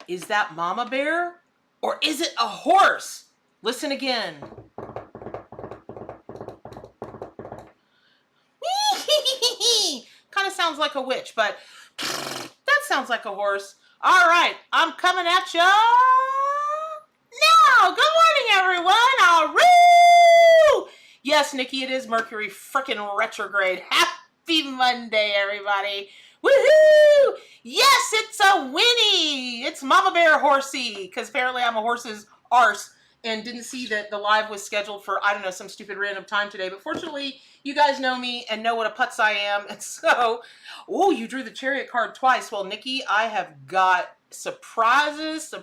Is that mama bear or is it a horse? Listen again. Kind of sounds like a witch, but that sounds like a horse. All right, I'm coming at you now. Good morning, everyone. Alroo! Yes, Nikki, it is Mercury frickin' retrograde. Happy Monday, everybody. Woohoo! Yes, it's a Winnie. It's Mama Bear Horsey, because apparently I'm a horse's arse and didn't see that the live was scheduled for, I don't know, some stupid random time today. But fortunately, you guys know me and know what a putz I am. And so, oh, you drew the Chariot card twice. Well, Nikki, I have got surprises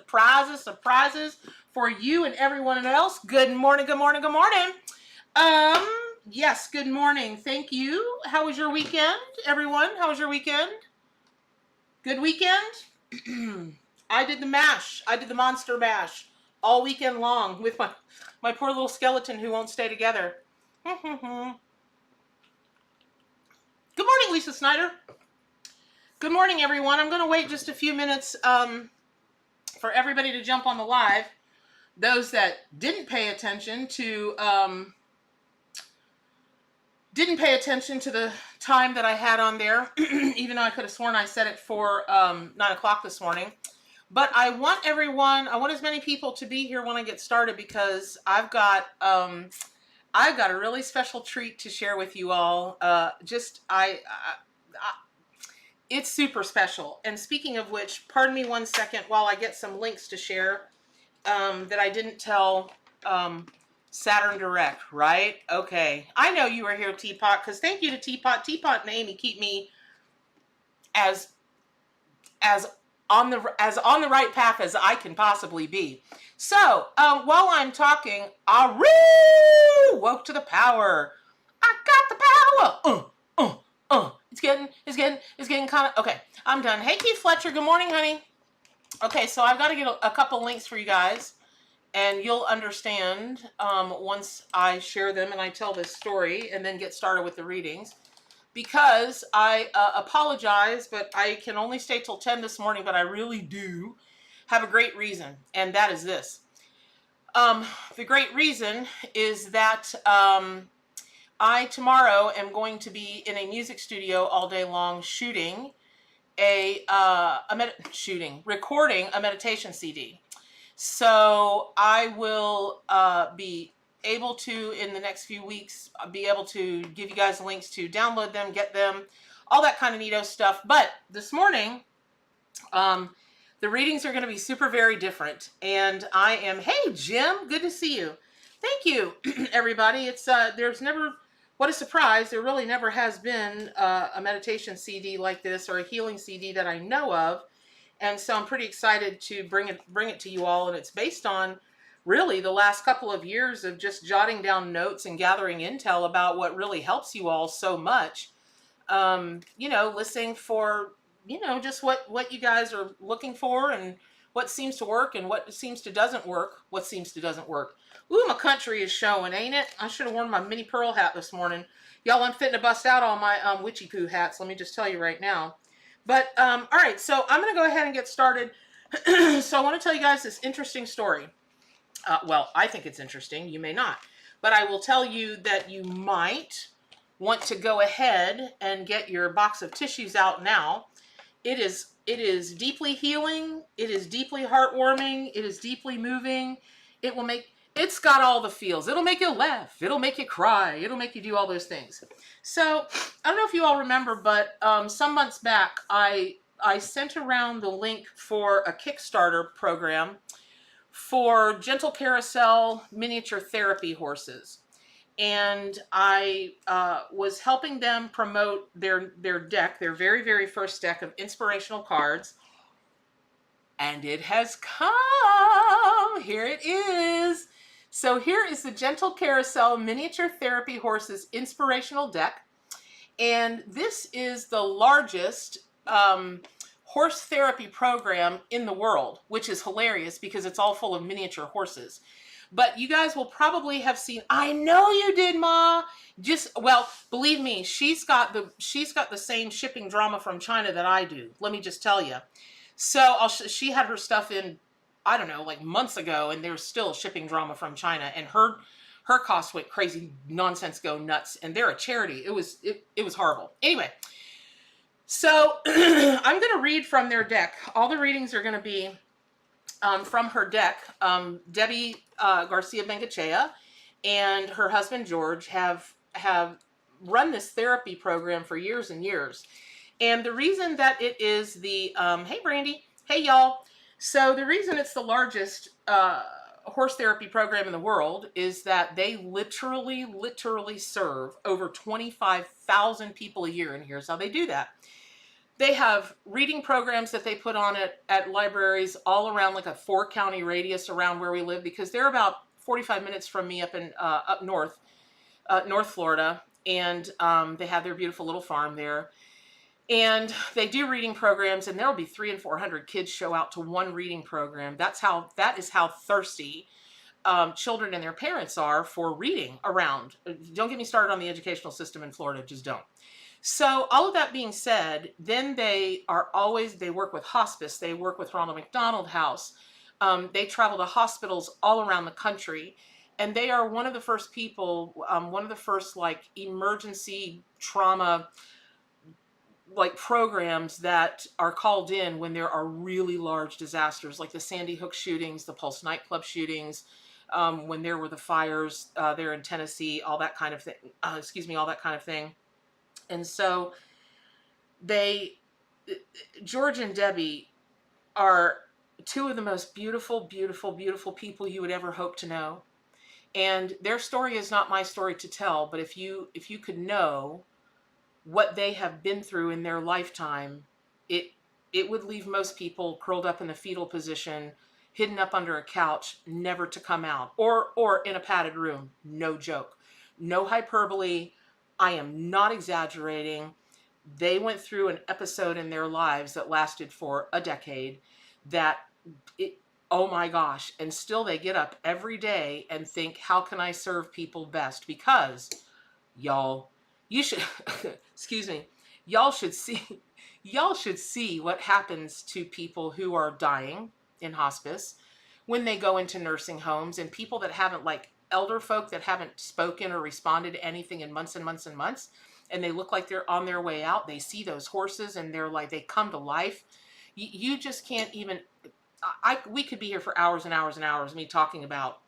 for you and everyone else. Good morning, good morning, good morning. Yes, good morning. Thank you. How was your weekend, everyone? How was your weekend? Good weekend? I did the mash. I did the monster mash all weekend long with my poor little skeleton who won't stay together. Good morning, Lisa Snyder. Good morning, everyone. I'm going to wait just a few minutes for everybody to jump on the live. Those that didn't pay attention to the time that I had on there, even though I could have sworn I set it for 9 o'clock this morning. But I want as many people to be here when I get started, because I've got a really special treat to share with you all. It's super special. And speaking of which, pardon me 1 second while I get some links to share that I didn't tell Saturn Direct, right? Okay. I know you were here, Teapot, because thank you to Teapot. Teapot and Amy keep me as on the right path as I can possibly be. So, while I'm talking, Aru woke to the power. I got the power. It's getting kind of, okay, I'm done. Hey, Keith Fletcher, good morning, honey. Okay, so I've got to get a couple links for you guys, and you'll understand once I share them and I tell this story and then get started with the readings. Because I apologize, but I can only stay till 10 this morning, but I really do have a great reason, and that is this. The great reason is that I tomorrow am going to be in a music studio all day long recording a meditation CD. So I will be able to, in the next few weeks, be able to give you guys links to download them, get them, all that kind of neato stuff. But this morning, the readings are going to be super very different. And I am, hey, Jim, good to see you. Thank you, everybody. It's there's never, what a surprise, there really never has been a meditation CD like this, or a healing CD that I know of. And so I'm pretty excited to bring it to you all. And it's based on really the last couple of years of just jotting down notes and gathering intel about what really helps you all so much. Listening for, just what you guys are looking for, and what seems to work and what seems to doesn't work. Ooh, my country is showing, ain't it? I should have worn my mini pearl hat this morning. Y'all, I'm fitting to bust out all my witchy poo hats. Let me just tell you right now. But, all right, so I'm going to go ahead and get started. So I want to tell you guys this interesting story. Well, I think it's interesting. You may not. But I will tell you that you might want to go ahead and get your box of tissues out now. It is deeply healing. It is deeply heartwarming. It is deeply moving. It's got all the feels. It'll make you laugh. It'll make you cry. It'll make you do all those things. So I don't know if you all remember, but some months back, I sent around the link for a Kickstarter program for gentle carousel miniature therapy horses. And I was helping them promote their deck, their very, very first deck of inspirational cards. And it has come. Here it is. So here is the Gentle Carousel Miniature Therapy Horses Inspirational Deck. And this is the largest horse therapy program in the world, which is hilarious because it's all full of miniature horses. But you guys will probably have seen, I know you did, Ma. Just, well, believe me, she's got the same shipping drama from China that I do. Let me just tell you. So she had her stuff in, I don't know, like months ago, and there's still shipping drama from China, and her costs went crazy, nonsense, go nuts, and they're a charity. It was horrible. Anyway, so I'm going to read from their deck. All the readings are going to be from her deck. Debbie Garcia Bengochea and her husband George have run this therapy program for years and years. And the reason that it is the, hey Brandy, hey y'all. So the reason it's the largest horse therapy program in the world is that they literally serve over 25,000 people a year. And here's how they do that. They have reading programs that they put on at libraries all around, like a 4-county radius around where we live, because they're about 45 minutes from me up in up north, North Florida. And they have their beautiful little farm there. And they do reading programs, and there will be 300 and 400 kids show out to one reading program. That is how thirsty children and their parents are for reading around. Don't get me started on the educational system in Florida, just don't. So all of that being said, then they work with hospice, they work with Ronald McDonald House, they travel to hospitals all around the country, and they are one of the first people, one of the first like emergency trauma like programs that are called in when there are really large disasters, like the Sandy Hook shootings, the Pulse nightclub shootings, when there were the fires there in Tennessee, all that kind of thing. All that kind of thing. And so George and Debbie are two of the most beautiful, beautiful, beautiful people you would ever hope to know. And their story is not my story to tell, but if you could know what they have been through in their lifetime, it would leave most people curled up in the fetal position, hidden up under a couch, never to come out, or in a padded room. No joke. No hyperbole. I am not exaggerating. They went through an episode in their lives that lasted for a decade oh my gosh. And still they get up every day and think, how can I serve people best? Because y'all, you should, excuse me, y'all should see what happens to people who are dying in hospice when they go into nursing homes, and people that haven't, like elder folk that haven't spoken or responded to anything in months and months and months, and they look like they're on their way out. They see those horses and they're like, they come to life. You just can't even, we could be here for hours and hours and hours, me talking about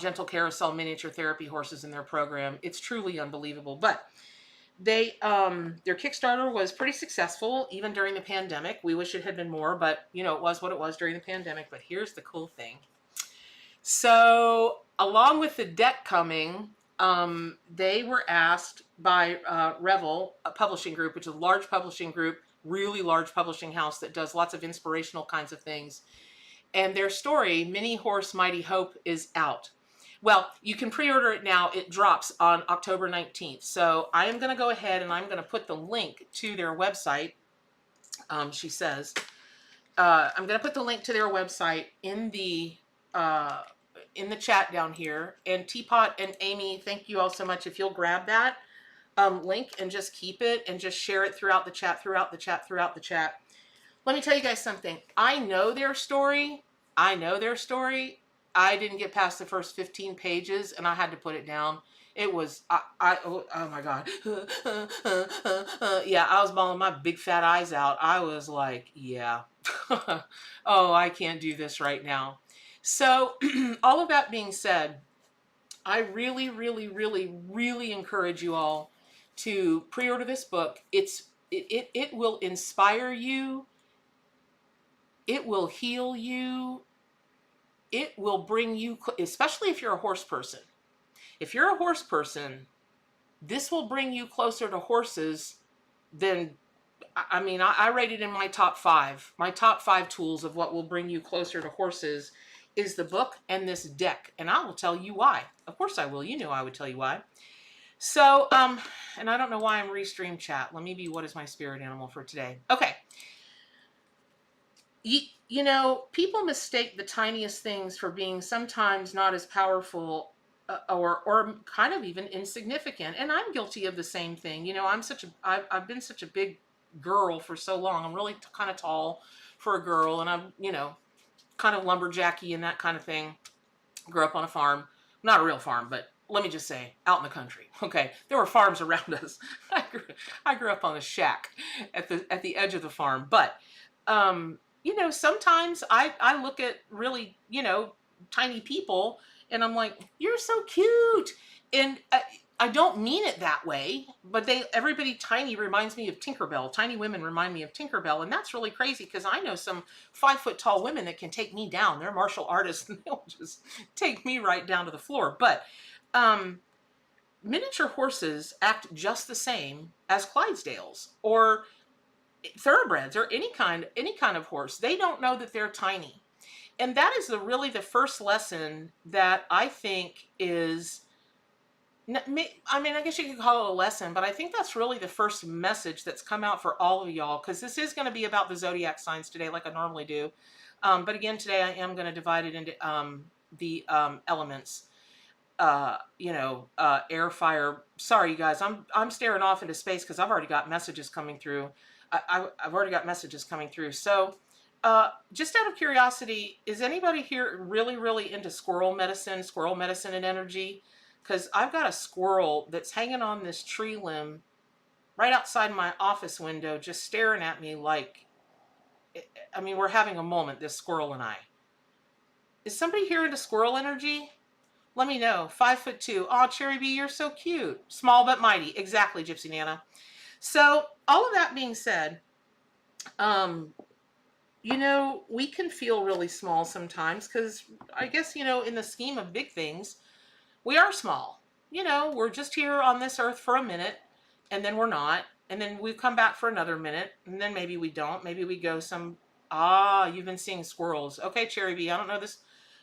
Gentle Carousel miniature therapy horses in their program. It's truly unbelievable. But their Kickstarter was pretty successful even during the pandemic. We wish it had been more, but it was what it was during the pandemic. But here's the cool thing. So along with the deck coming, they were asked by Revel, a publishing group, which is a large publishing group, really large publishing house that does lots of inspirational kinds of things. And their story, Mini Horse Mighty Hope, is out. Well, you can pre-order it now. It drops on October 19th. So I am going to go ahead and I'm going to put the link to their website. She says, I'm going to put the link to their website in the chat down here. And Teapot and Amy, thank you all so much. If you'll grab that link and just keep it and just share it throughout the chat. Let me tell you guys something. I know their story. I didn't get past the first 15 pages and I had to put it down. It was, oh my God. Yeah, I was bawling my big fat eyes out. I was like, yeah. Oh, I can't do this right now. So all of that being said, I really, really, really, really encourage you all to pre-order this book. It will inspire you. It will heal you. It will bring you, especially if you're a horse person. If you're a horse person, this will bring you closer to horses than, I mean, I rate it in my top 5. My top 5 tools of what will bring you closer to horses is the book and this deck. And I will tell you why. Of course I will. You know I would tell you why. So, and I don't know why I'm restream chat. Let me be, what is my spirit animal for today? Okay. you know, people mistake the tiniest things for being sometimes not as powerful, or kind of even insignificant. And I'm guilty of the same thing. You know, I've been such a big girl for so long. I'm really kind of tall for a girl, and I'm, you know, kind of lumberjacky and that kind of thing. Grew up on a farm, not a real farm, but let me just say, out in the country. Okay, there were farms around us. I grew up on a shack at the edge of the farm. But you know, sometimes I look at really, you know, tiny people, and I'm like, you're so cute, and I don't mean it that way, but everybody tiny reminds me of Tinkerbell. Tiny women remind me of Tinkerbell, and that's really crazy because I know some 5 foot tall women that can take me down. They're martial artists, and they'll just take me right down to the floor. But miniature horses act just the same as Clydesdales or thoroughbreds or any kind of horse. They don't know that they're tiny, and that is really the first lesson that I think is. I mean, I guess you could call it a lesson, but I think that's really the first message that's come out for all of y'all, because this is going to be about the zodiac signs today, like I normally do. But again, today I am going to divide it into the elements. You know, air, fire. Sorry, you guys, I'm staring off into space because I've already got messages coming through. I've already got messages coming through. So, just out of curiosity, is anybody here really, really into squirrel medicine and energy? Because I've got a squirrel that's hanging on this tree limb right outside my office window, just staring at me like, I mean, we're having a moment, this squirrel and I. Is somebody here into squirrel energy? Let me know. 5'2". Oh, Cherry Bee, you're so cute. Small but mighty. Exactly, Gypsy Nana. So, all of that being said, you know, we can feel really small sometimes because I guess, you know, in the scheme of big things, we are small. You know, we're just here on this earth for a minute, and then we're not, and then we come back for another minute, and then maybe we don't. Maybe we go some, you've been seeing squirrels. Okay, Cherry Bee, I don't know this.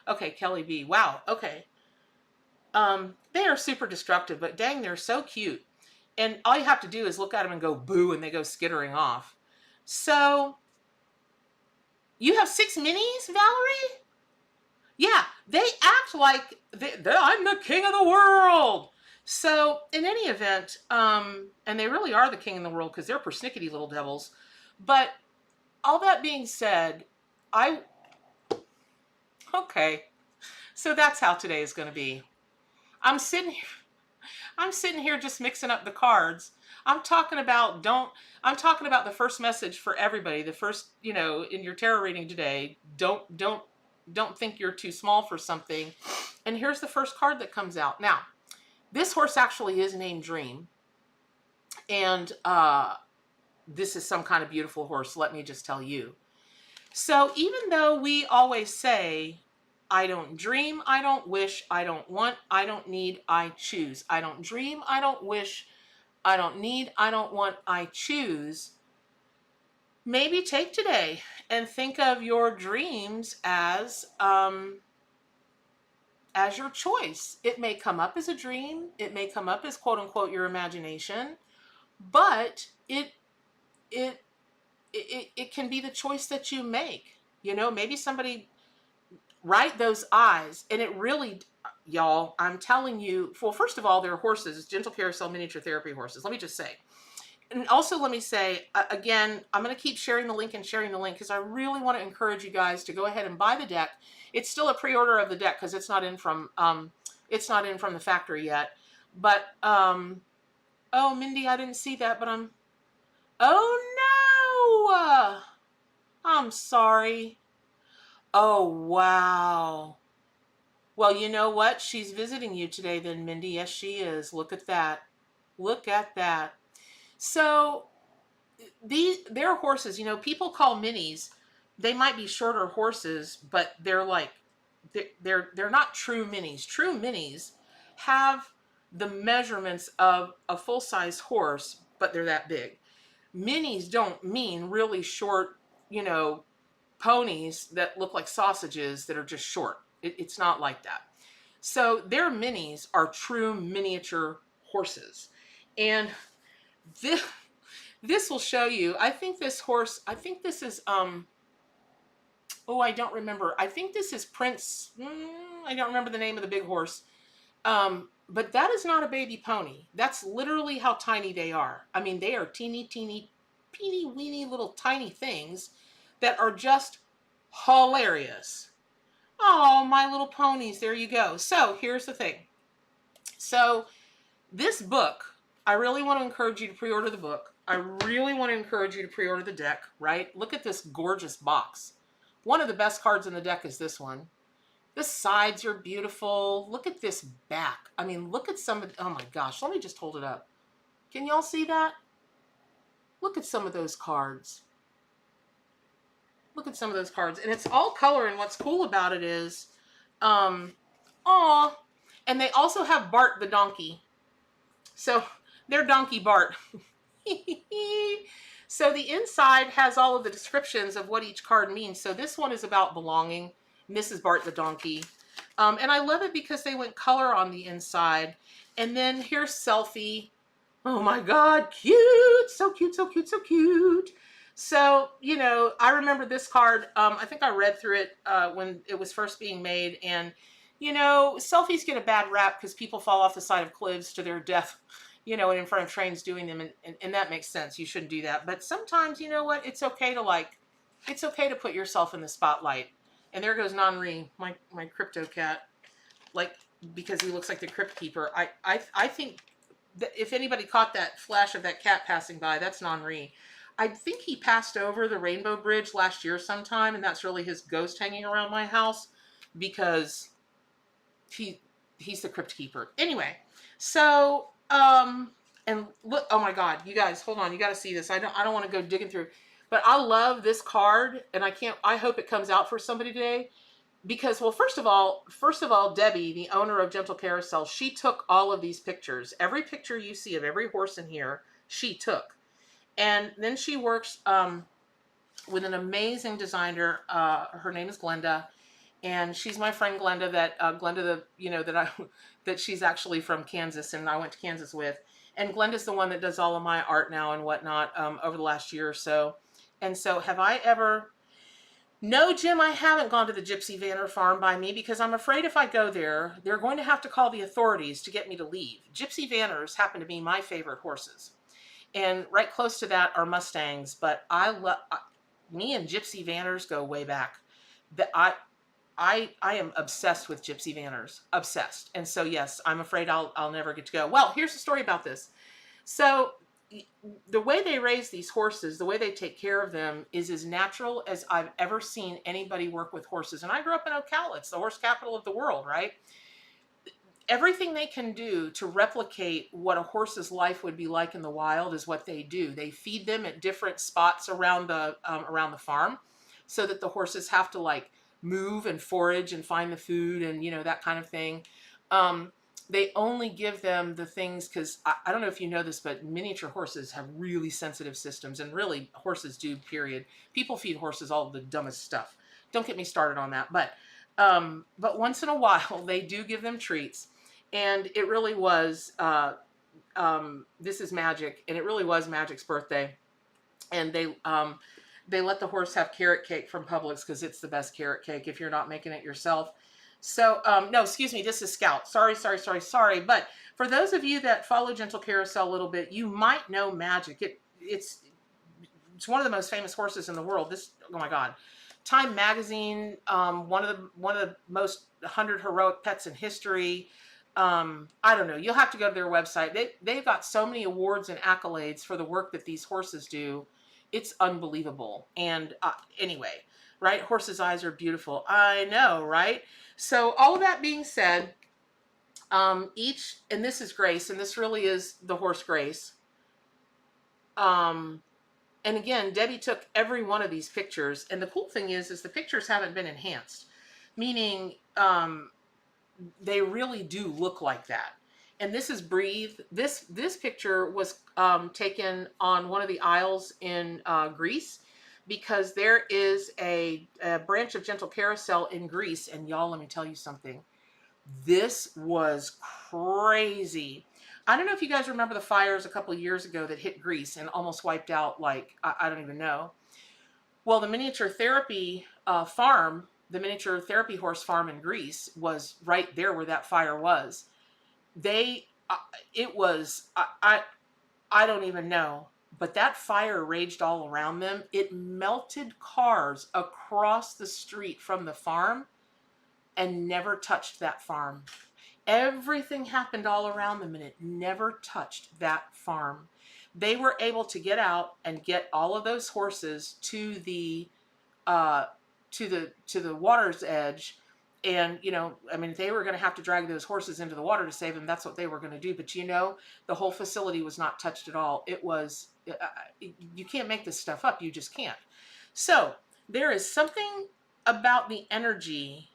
Okay, Kelly B. Wow, okay. They are super destructive, but dang, they're so cute. And all you have to do is look at them and go boo, and they go skittering off. So, you have 6 minis, Valerie? Yeah, they act like I'm the king of the world. So, in any event, and they really are the king of the world because they're persnickety little devils. But all that being said, okay, so that's how today is going to be. I'm sitting here just mixing up the cards. I'm talking about the first message for everybody. The first, you know, in your tarot reading today, don't think you're too small for something. And here's the first card that comes out. Now, this horse actually is named Dream. And this is some kind of beautiful horse, let me just tell you. So even though we always say, I don't dream, I don't wish, I don't want, I don't need, I choose. I don't dream, I don't wish, I don't need, I don't want, I choose. Maybe take today and think of your dreams as your choice. It may come up as a dream. It may come up as quote unquote your imagination, but it can be the choice that you make. You know, maybe somebody write those eyes, and it really, y'all, I'm telling you, well, first of all, they're horses, gentle carousel miniature therapy horses. Let me just say. And also, let me say, again, I'm going to keep sharing the link because I really want to encourage you guys to go ahead and buy the deck. It's still a pre-order of the deck because it's not in from the factory yet. But, oh, Mindy, I didn't see that, but oh, no! I'm sorry. Oh, wow. Well, you know what? She's visiting you today then, Mindy. Yes, she is. Look at that. Look at that. So they're horses, you know, people call minis, they might be shorter horses, but they're like, they're not true minis. True minis have the measurements of a full-size horse, but they're that big. Minis don't mean really short, you know, ponies that look like sausages that are just short. It's not like that. So their minis are true miniature horses. And this will show you. I think this is oh, I don't remember. I think this is Prince. I don't remember the name of the big horse. But that is not a baby pony. That's literally how tiny they are. I mean, they are teeny, teeny, teeny, weeny little tiny things that are just hilarious. Oh, My Little Ponies. There you go. So here's the thing. So this book, I really want to encourage you to pre-order the book. I really want to encourage you to pre-order the deck, right? Look at this gorgeous box. One of the best cards in the deck is this one. The sides are beautiful. Look at this back. I mean, look at some of, oh my gosh, let me just hold it up. Can y'all see that? Look at some of those cards. Look at some of those cards. And it's all color, and what's cool about it is, aw, and they also have Bart the donkey. So they're Donkey Bart. So the inside has all of the descriptions of what each card means. So this one is about belonging. Mrs. Bart the donkey. And I love it because they went color on the inside. And then here's Selfie. Oh my God, cute. So cute, so cute, so cute. So, you know, I remember this card. I think I read through it when it was first being made. And, you know, selfies get a bad rap because people fall off the side of cliffs to their death, you know, and in front of trains doing them. And that makes sense. You shouldn't do that. But sometimes, you know what? It's okay to it's okay to put yourself in the spotlight. And there goes Nanri, my crypto cat, like, because he looks like the crypt keeper. I think that if anybody caught that flash of that cat passing by, that's Nanri. I think he passed over the Rainbow Bridge last year sometime, and that's really his ghost hanging around my house because he's the crypt keeper. Anyway, so and look, oh my God, you guys, hold on, you got to see this. I don't want to go digging through. But I love this card, and I hope it comes out for somebody today because, well, first of all, Debbie, the owner of Gentle Carousel, she took all of these pictures. Every picture you see of every horse in here, she took. And then she works with an amazing designer. Her name is Glenda, and she's my friend Glenda that she's actually from Kansas, and I went to Kansas with. And Glenda's the one that does all of my art now and whatnot over the last year or so. And so have I ever... No, Jim, I haven't gone to the Gypsy Vanner farm by me because I'm afraid if I go there, they're going to have to call the authorities to get me to leave. Gypsy Vanners happen to be my favorite horses. And right close to that are Mustangs, but me and Gypsy Vanners go way back. I am obsessed with Gypsy Vanners, obsessed. And so, yes, I'm afraid I'll never get to go. Well, here's the story about this. So the way they raise these horses, the way they take care of them is as natural as I've ever seen anybody work with horses. And I grew up in Ocala. It's the horse capital of the world, right? Everything they can do to replicate what a horse's life would be like in the wild is what they do. They feed them at different spots around the farm so that the horses have to like move and forage and find the food and, you know, that kind of thing. They only give them the things because I don't know if you know this, but miniature horses have really sensitive systems, and really horses do, period. People feed horses all the dumbest stuff. Don't get me started on that. But once in a while, they do give them treats. And it really was, this is Magic, and it really was Magic's birthday. And they let the horse have carrot cake from Publix because it's the best carrot cake if you're not making it yourself. So, no, excuse me, this is Scout. Sorry. But for those of you that follow Gentle Carousel a little bit, you might know Magic. It's one of the most famous horses in the world. Oh my God. Time Magazine, one of the most 100 heroic pets in history. I don't know. You'll have to go to their website. They've got so many awards and accolades for the work that these horses do. It's unbelievable. And anyway, right? Horses' eyes are beautiful. I know, right? So all of that being said, and this is Grace, and this really is the horse Grace. And again, Debbie took every one of these pictures, and the cool thing is the pictures haven't been enhanced, meaning they really do look like that. And this is Breathe. This picture was taken on one of the isles in Greece, because there is a branch of Gentle Carousel in Greece. And y'all, let me tell you something. This was crazy. I don't know if you guys remember the fires a couple of years ago that hit Greece and almost wiped out, like, I don't even know. Well, the miniature therapy farm, the miniature therapy horse farm in Greece was right there where that fire was. They, it was, I don't even know, but that fire raged all around them. It melted cars across the street from the farm and never touched that farm. Everything happened all around them and it never touched that farm. They were able to get out and get all of those horses to the water's edge. And, you know, I mean, they were going to have to drag those horses into the water to save them. That's what they were going to do. But, you know, the whole facility was not touched at all. It was, you can't make this stuff up. You just can't. So there is something about the energy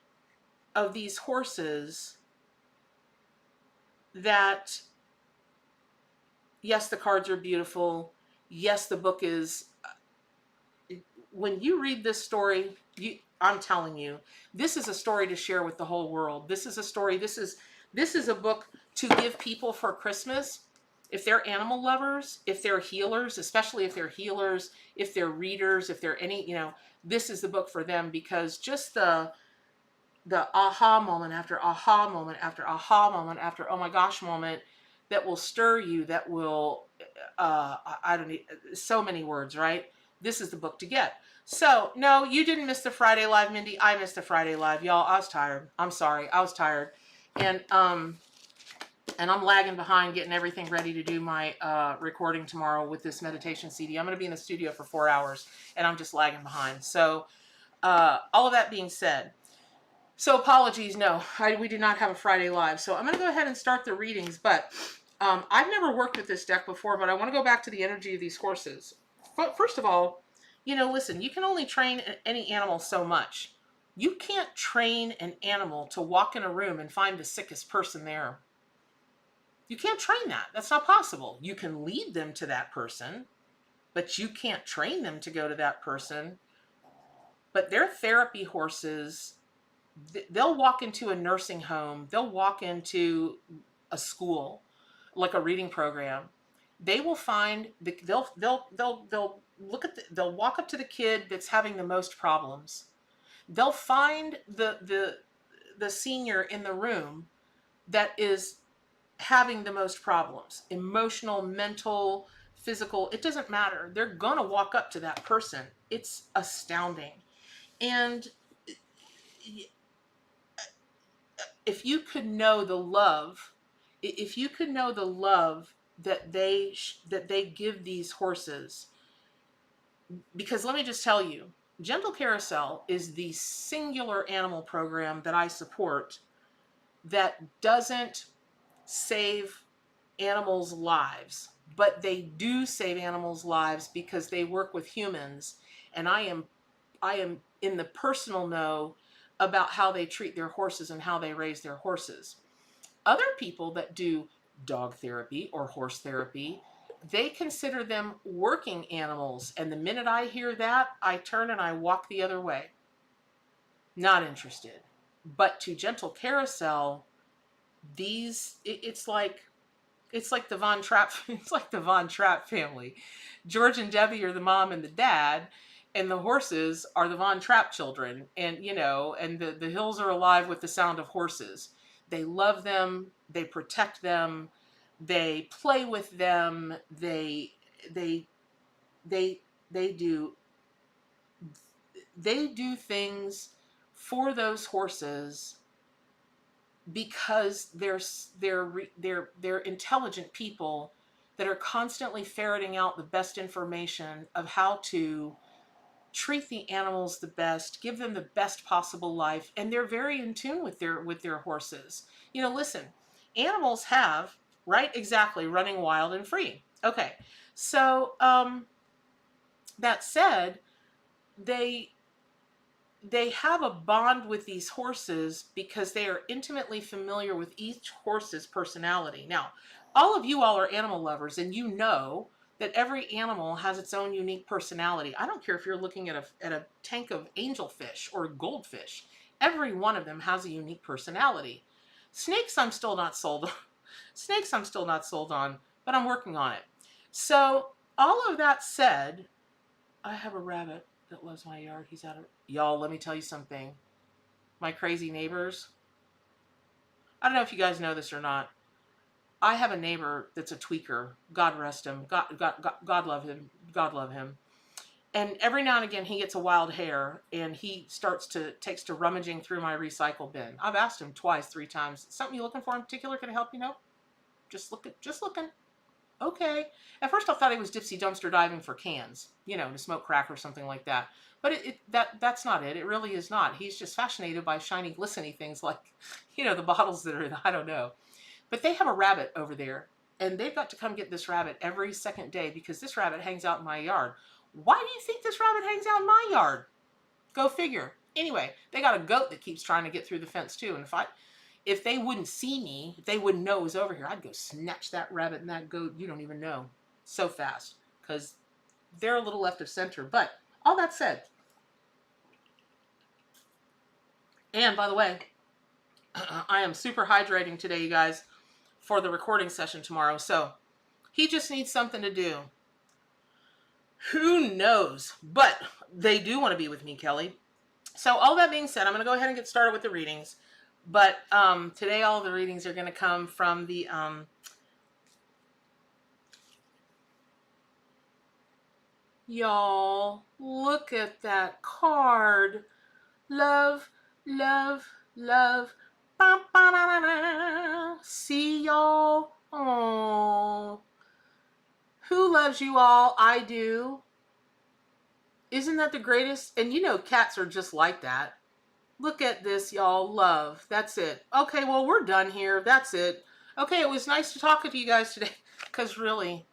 of these horses that, yes, the cards are beautiful. Yes, the book is, when you read this story, I'm telling you, this is a story to share with the whole world. This is a story, this is a book to give people for Christmas. If they're animal lovers, if they're healers, especially if they're healers, if they're readers, if they're any, you know, this is the book for them, because just the aha moment after aha moment after aha moment after oh my gosh moment that will stir you, that will, I don't need so many words, right? This is the book to get. So, no, you didn't miss the Friday Live, Mindy. I missed the Friday Live. Y'all, I was tired. I'm sorry. I was tired. And I'm lagging behind getting everything ready to do my recording tomorrow with this meditation CD. I'm going to be in the studio for 4 hours, and I'm just lagging behind. So, all of that being said, so apologies, no, we do not have a Friday Live. So I'm going to go ahead and start the readings, but I've never worked with this deck before, but I want to go back to the energy of these horses. But first of all, you know, listen, you can only train any animal so much. You can't train an animal to walk in a room and find the sickest person there. You can't train that. That's not possible. You can lead them to that person, but you can't train them to go to that person. But they're therapy horses. They'll walk into a nursing home. They'll walk into a school, like a reading program. They will find they'll look at they'll walk up to the kid that's having the most problems. They'll find the senior in the room that is having the most problems, emotional, mental, physical. It doesn't matter. They're gonna walk up to that person. It's astounding. And if you could know the love, if you could know the love that they give these horses, because let me just tell you, Gentle Carousel is the singular animal program that I support that doesn't save animals' lives, but they do save animals' lives because they work with humans, and I am in the personal know about how they treat their horses and how they raise their horses. Other people that do dog therapy or horse therapy, they consider them working animals. And the minute I hear that, I turn and I walk the other way. Not interested. But to Gentle Carousel, it's like the Von Trapp, it's like the Von Trapp family. George and Debbie are the mom and the dad, and the horses are the Von Trapp children. And, you know, and the hills are alive with the sound of horses. They love them. They protect them. They play with them. They do things for those horses because they're intelligent people that are constantly ferreting out the best information of how to treat the animals the best, give them the best possible life, and they're very in tune with their horses. You know, listen, animals have, right, exactly, running wild and free. Okay, so that said, they have a bond with these horses because they are intimately familiar with each horse's personality. Now, all of you all are animal lovers, and you know that every animal has its own unique personality. I don't care if you're looking at a tank of angelfish or goldfish. Every one of them has a unique personality. Snakes, I'm still not sold on. Snakes, I'm still not sold on, but I'm working on it. So, all of that said, I have a rabbit. that loves my yard. He's out of... Y'all, let me tell you something. My crazy neighbors. I don't know if you guys know this or not. I have a neighbor that's a tweaker. God rest him. God love him. God love him. And every now and again, he gets a wild hair, and he takes to rummaging through my recycle bin. I've asked him twice, 3 times. Something you looking for in particular? Can I help you? No. Just looking. Okay. At first, I thought he was dipsy dumpster diving for cans, to smoke crack or something like that. But that's not it. It really is not. He's just fascinated by shiny, glistening things like, the bottles that are in, I don't know. But they have a rabbit over there, and they've got to come get this rabbit every second day because this rabbit hangs out in my yard. Why do you think this rabbit hangs out in my yard? Go figure. Anyway, they got a goat that keeps trying to get through the fence too. And if they wouldn't see me, if they wouldn't know it was over here, I'd go snatch that rabbit and that goat. You don't even know. So fast. Because they're a little left of center. But all that said. And by the way, I am super hydrating today, you guys, for the recording session tomorrow. So he just needs something to do. Who knows? But they do want to be with me, Kelly. So all that being said, I'm going to go ahead and get started with the readings. But today all the readings are going to come from the y'all, look at that card. Love, love, love. Ba, ba, da, da, da. See y'all. Oh. Who loves you all? I do. Isn't that the greatest? And cats are just like that. Look at this, y'all. Love. That's it. Okay, well, we're done here. That's it. Okay, it was nice to talk to you guys today. Because really,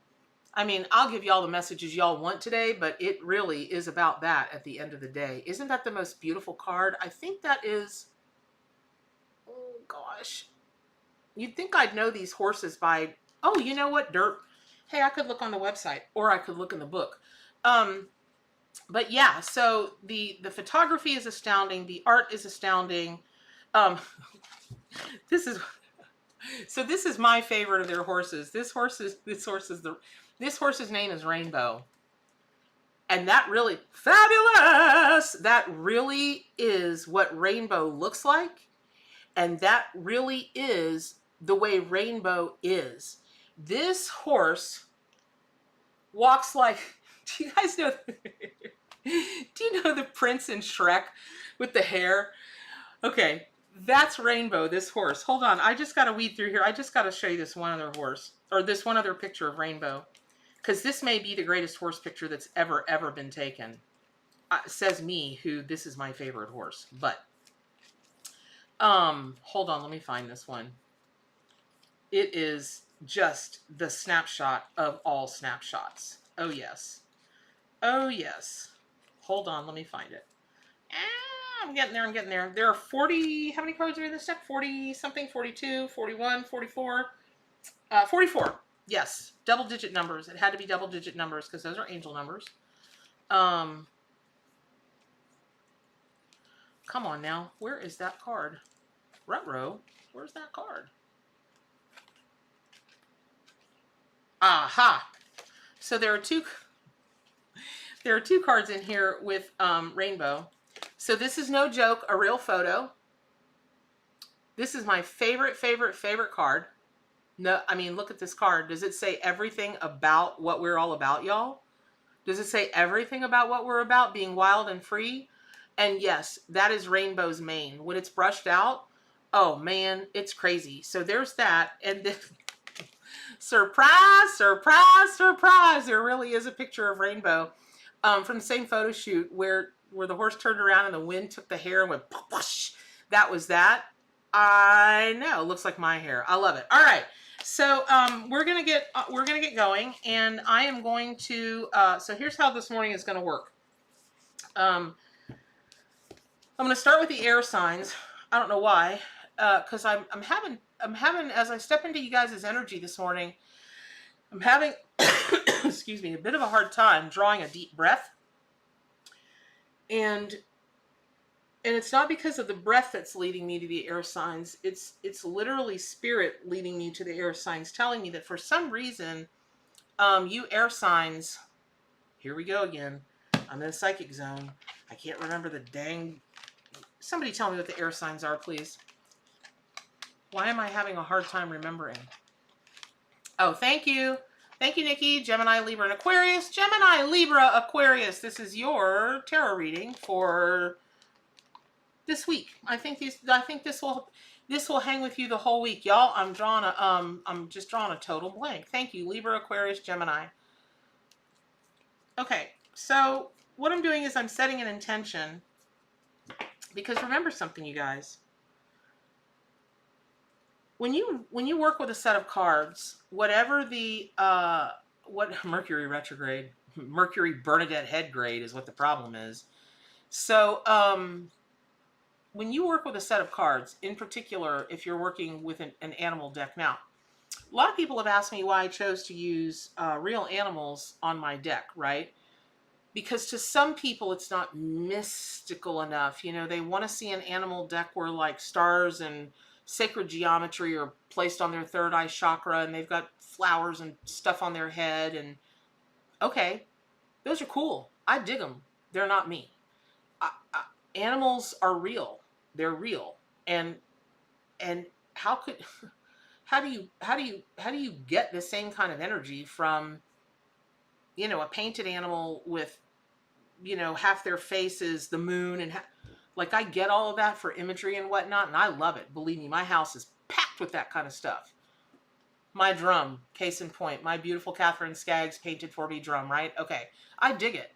I'll give y'all the messages y'all want today, but it really is about that at the end of the day. Isn't that the most beautiful card? I think that is... Oh, gosh. You'd think I'd know these horses by... Oh, you know what? Dirt. Hey, I could look on the website, or I could look in the book. But yeah, so the photography is astounding. The art is astounding. This is my favorite of their horses. This horse's name is Rainbow. And that really, fabulous! That really is what Rainbow looks like. And that really is the way Rainbow is. This horse walks like, do you guys know, do you know the prince in Shrek with the hair? Okay, that's Rainbow, this horse. Hold on, I just got to weed through here. I just got to show you this one other horse, or this one other picture of Rainbow. Because this may be the greatest horse picture that's ever been taken. Says me, who this is my favorite horse. But, hold on, let me find this one. It is just the snapshot of all snapshots. Oh, yes. Oh, yes. Hold on, let me find it. I'm getting there. There are 40, how many cards are in this deck? 40-something, 42, 41, 44. 44. Yes, double-digit numbers. It had to be double-digit numbers because those are angel numbers. Come on now. Where is that card? Ruh-roh. Where's that card? Aha! So there are two cards in here with Rainbow. So this is no joke, a real photo. This is my favorite card. No, look at this card. Does it say everything about what we're all about, y'all? Does it say everything about what we're about, being wild and free? And yes, that is Rainbow's mane. When it's brushed out, oh man, it's crazy. So there's that. And then, surprise, surprise, surprise. There really is a picture of Rainbow from the same photo shoot where the horse turned around and the wind took the hair and went whoosh. That was that. I know, looks like my hair. I love it. All right. So we're gonna get going, and I am going to. So here's how this morning is going to work. I'm going to start with the air signs. I don't know why, because I'm having as I step into you guys' energy this morning, I'm having excuse me, a bit of a hard time drawing a deep breath, and it's not because of the breath that's leading me to the air signs. It's literally spirit leading me to the air signs, telling me that for some reason, you air signs, here we go again, I'm in the psychic zone. I can't remember the dang... Somebody tell me what the air signs are, please. Why am I having a hard time remembering? Oh, thank you. Thank you, Nikki. Gemini, Libra, and Aquarius. Gemini, Libra, Aquarius. This is your tarot reading for this week. I think this will hang with you the whole week, y'all. I'm just drawing a total blank. Thank you, Libra, Aquarius, Gemini. Okay, so what I'm doing is I'm setting an intention, because remember something, you guys. When you work with a set of cards, whatever the what Mercury retrograde, Mercury Bernadette head grade is what the problem is. So when you work with a set of cards, in particular, if you're working with an animal deck, now a lot of people have asked me why I chose to use real animals on my deck, right? Because to some people it's not mystical enough. You know, they want to see an animal deck where like stars and sacred geometry are placed on their third eye chakra, and they've got flowers and stuff on their head. And okay, those are cool. I dig them. They're not me. Animals are real. They're real. And how do you get the same kind of energy from, you know, a painted animal with, you know, half their face is the moon, and like, I get all of that for imagery and whatnot, and I love it. Believe me, my house is packed with that kind of stuff. My drum, case in point, my beautiful Catherine Skaggs painted for me drum, right? Okay, I dig it.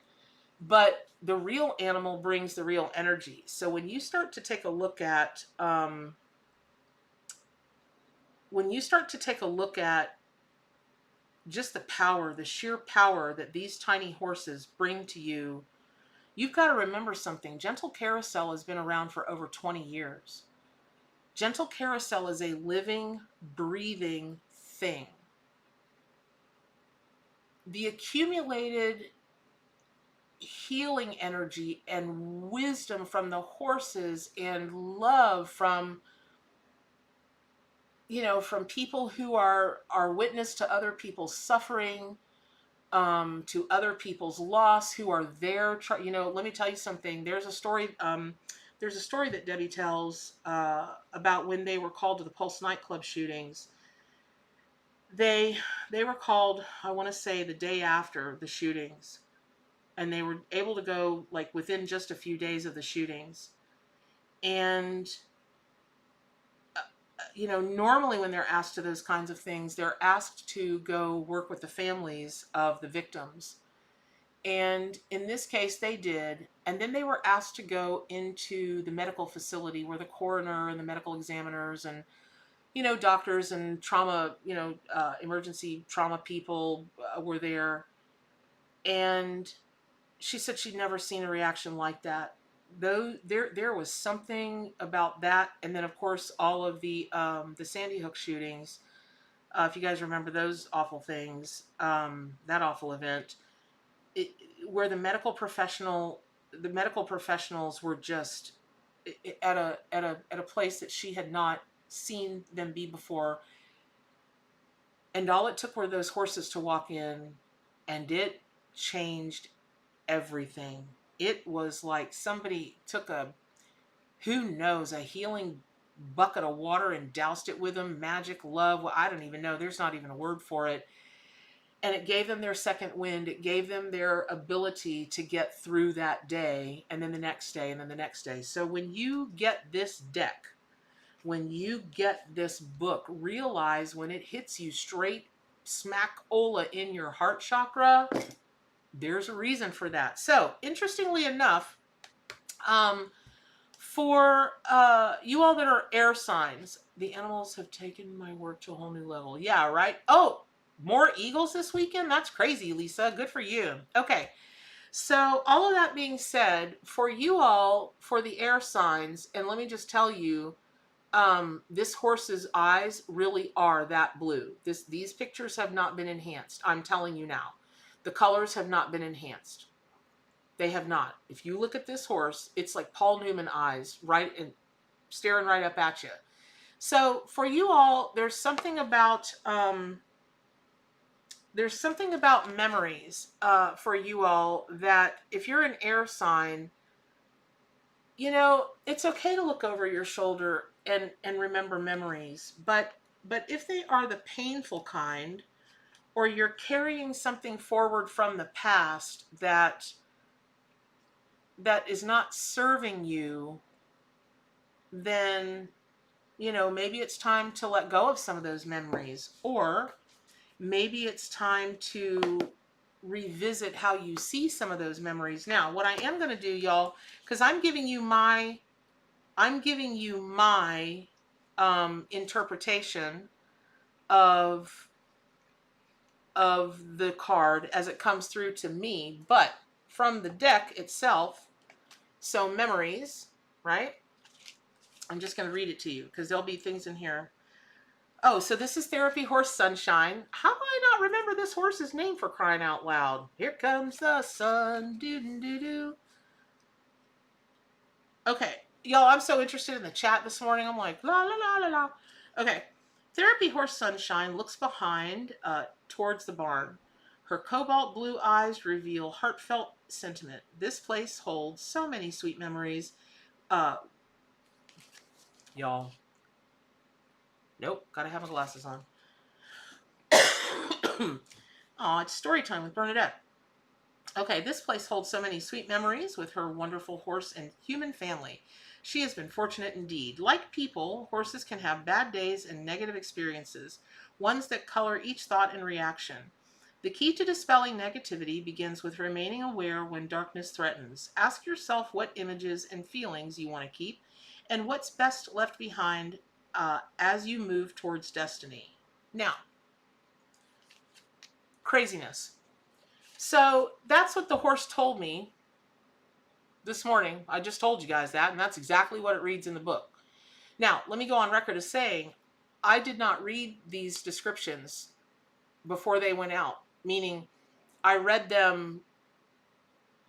But the real animal brings the real energy. So when you start to take a look at, just the power, the sheer power that these tiny horses bring to you, you've got to remember something. Gentle Carousel has been around for over 20 years. Gentle Carousel is a living, breathing thing. The accumulated healing energy and wisdom from the horses and love from, you know, from people who are witness to other people's suffering, to other people's loss, who are there. You know, let me tell you something. There's a story that Debbie tells about when they were called to the Pulse nightclub shootings. They were called, I want to say, the day after the shootings, and they were able to go like within just a few days of the shootings. And you know, normally when they're asked to those kinds of things, they're asked to go work with the families of the victims. And in this case, they did. And then they were asked to go into the medical facility where the coroner and the medical examiners and, you know, doctors and trauma, you know, emergency trauma people were there. And she said she'd never seen a reaction like that. Though there was something about that. And then of course all of the Sandy Hook shootings, if you guys remember those awful things, that awful event, where the medical professionals were just at a place that she had not seen them be before. And all it took were those horses to walk in, and it changed everything. It was like somebody took a healing bucket of water and doused it with them. Magic, love, well, I don't even know. There's not even a word for it. And it gave them their second wind. It gave them their ability to get through that day, and then the next day, and then the next day. So when you get this deck, when you get this book, realize when it hits you straight smack-ola in your heart chakra, there's a reason for that. So, interestingly enough, for you all that are air signs, the animals have taken my work to a whole new level. Yeah, right? Oh, more eagles this weekend? That's crazy, Lisa. Good for you. Okay, so all of that being said, for you all, for the air signs, and let me just tell you, this horse's eyes really are that blue. These pictures have not been enhanced. I'm telling you now. The colors have not been enhanced. They have not. If you look at this horse, it's like Paul Newman eyes, right, and staring right up at you. So for you all, there's something about there's something about memories for you all that if you're an air sign, you know, it's okay to look over your shoulder and remember memories. But if they are the painful kind, or you're carrying something forward from the past that is not serving you, then, you know, maybe it's time to let go of some of those memories, or maybe it's time to revisit how you see some of those memories. Now, what I am going to do, y'all, because I'm giving you my interpretation of the card as it comes through to me, but from the deck itself. So memories, right? I'm just going to read it to you because there'll be things in here. Oh, so this is Therapy Horse Sunshine. How do I not remember this horse's name, for crying out loud? Here comes the sun. Doo-doo-doo-doo. Okay. Y'all, I'm so interested in the chat this morning. I'm like, la, la, la, la, la. Okay. Therapy Horse Sunshine looks behind towards the barn. Her cobalt blue eyes reveal heartfelt sentiment. This place holds so many sweet memories. Y'all. Nope, gotta have my glasses on. Aw, it's story time with Bernadette. Okay, this place holds so many sweet memories with her wonderful horse and human family. She has been fortunate indeed. Like people, horses can have bad days and negative experiences, ones that color each thought and reaction. The key to dispelling negativity begins with remaining aware when darkness threatens. Ask yourself what images and feelings you want to keep, and what's best left behind as you move towards destiny. Now, craziness. So that's what the horse told me this morning. I just told you guys that, and that's exactly what it reads in the book. Now, let me go on record as saying I did not read these descriptions before they went out, meaning I read them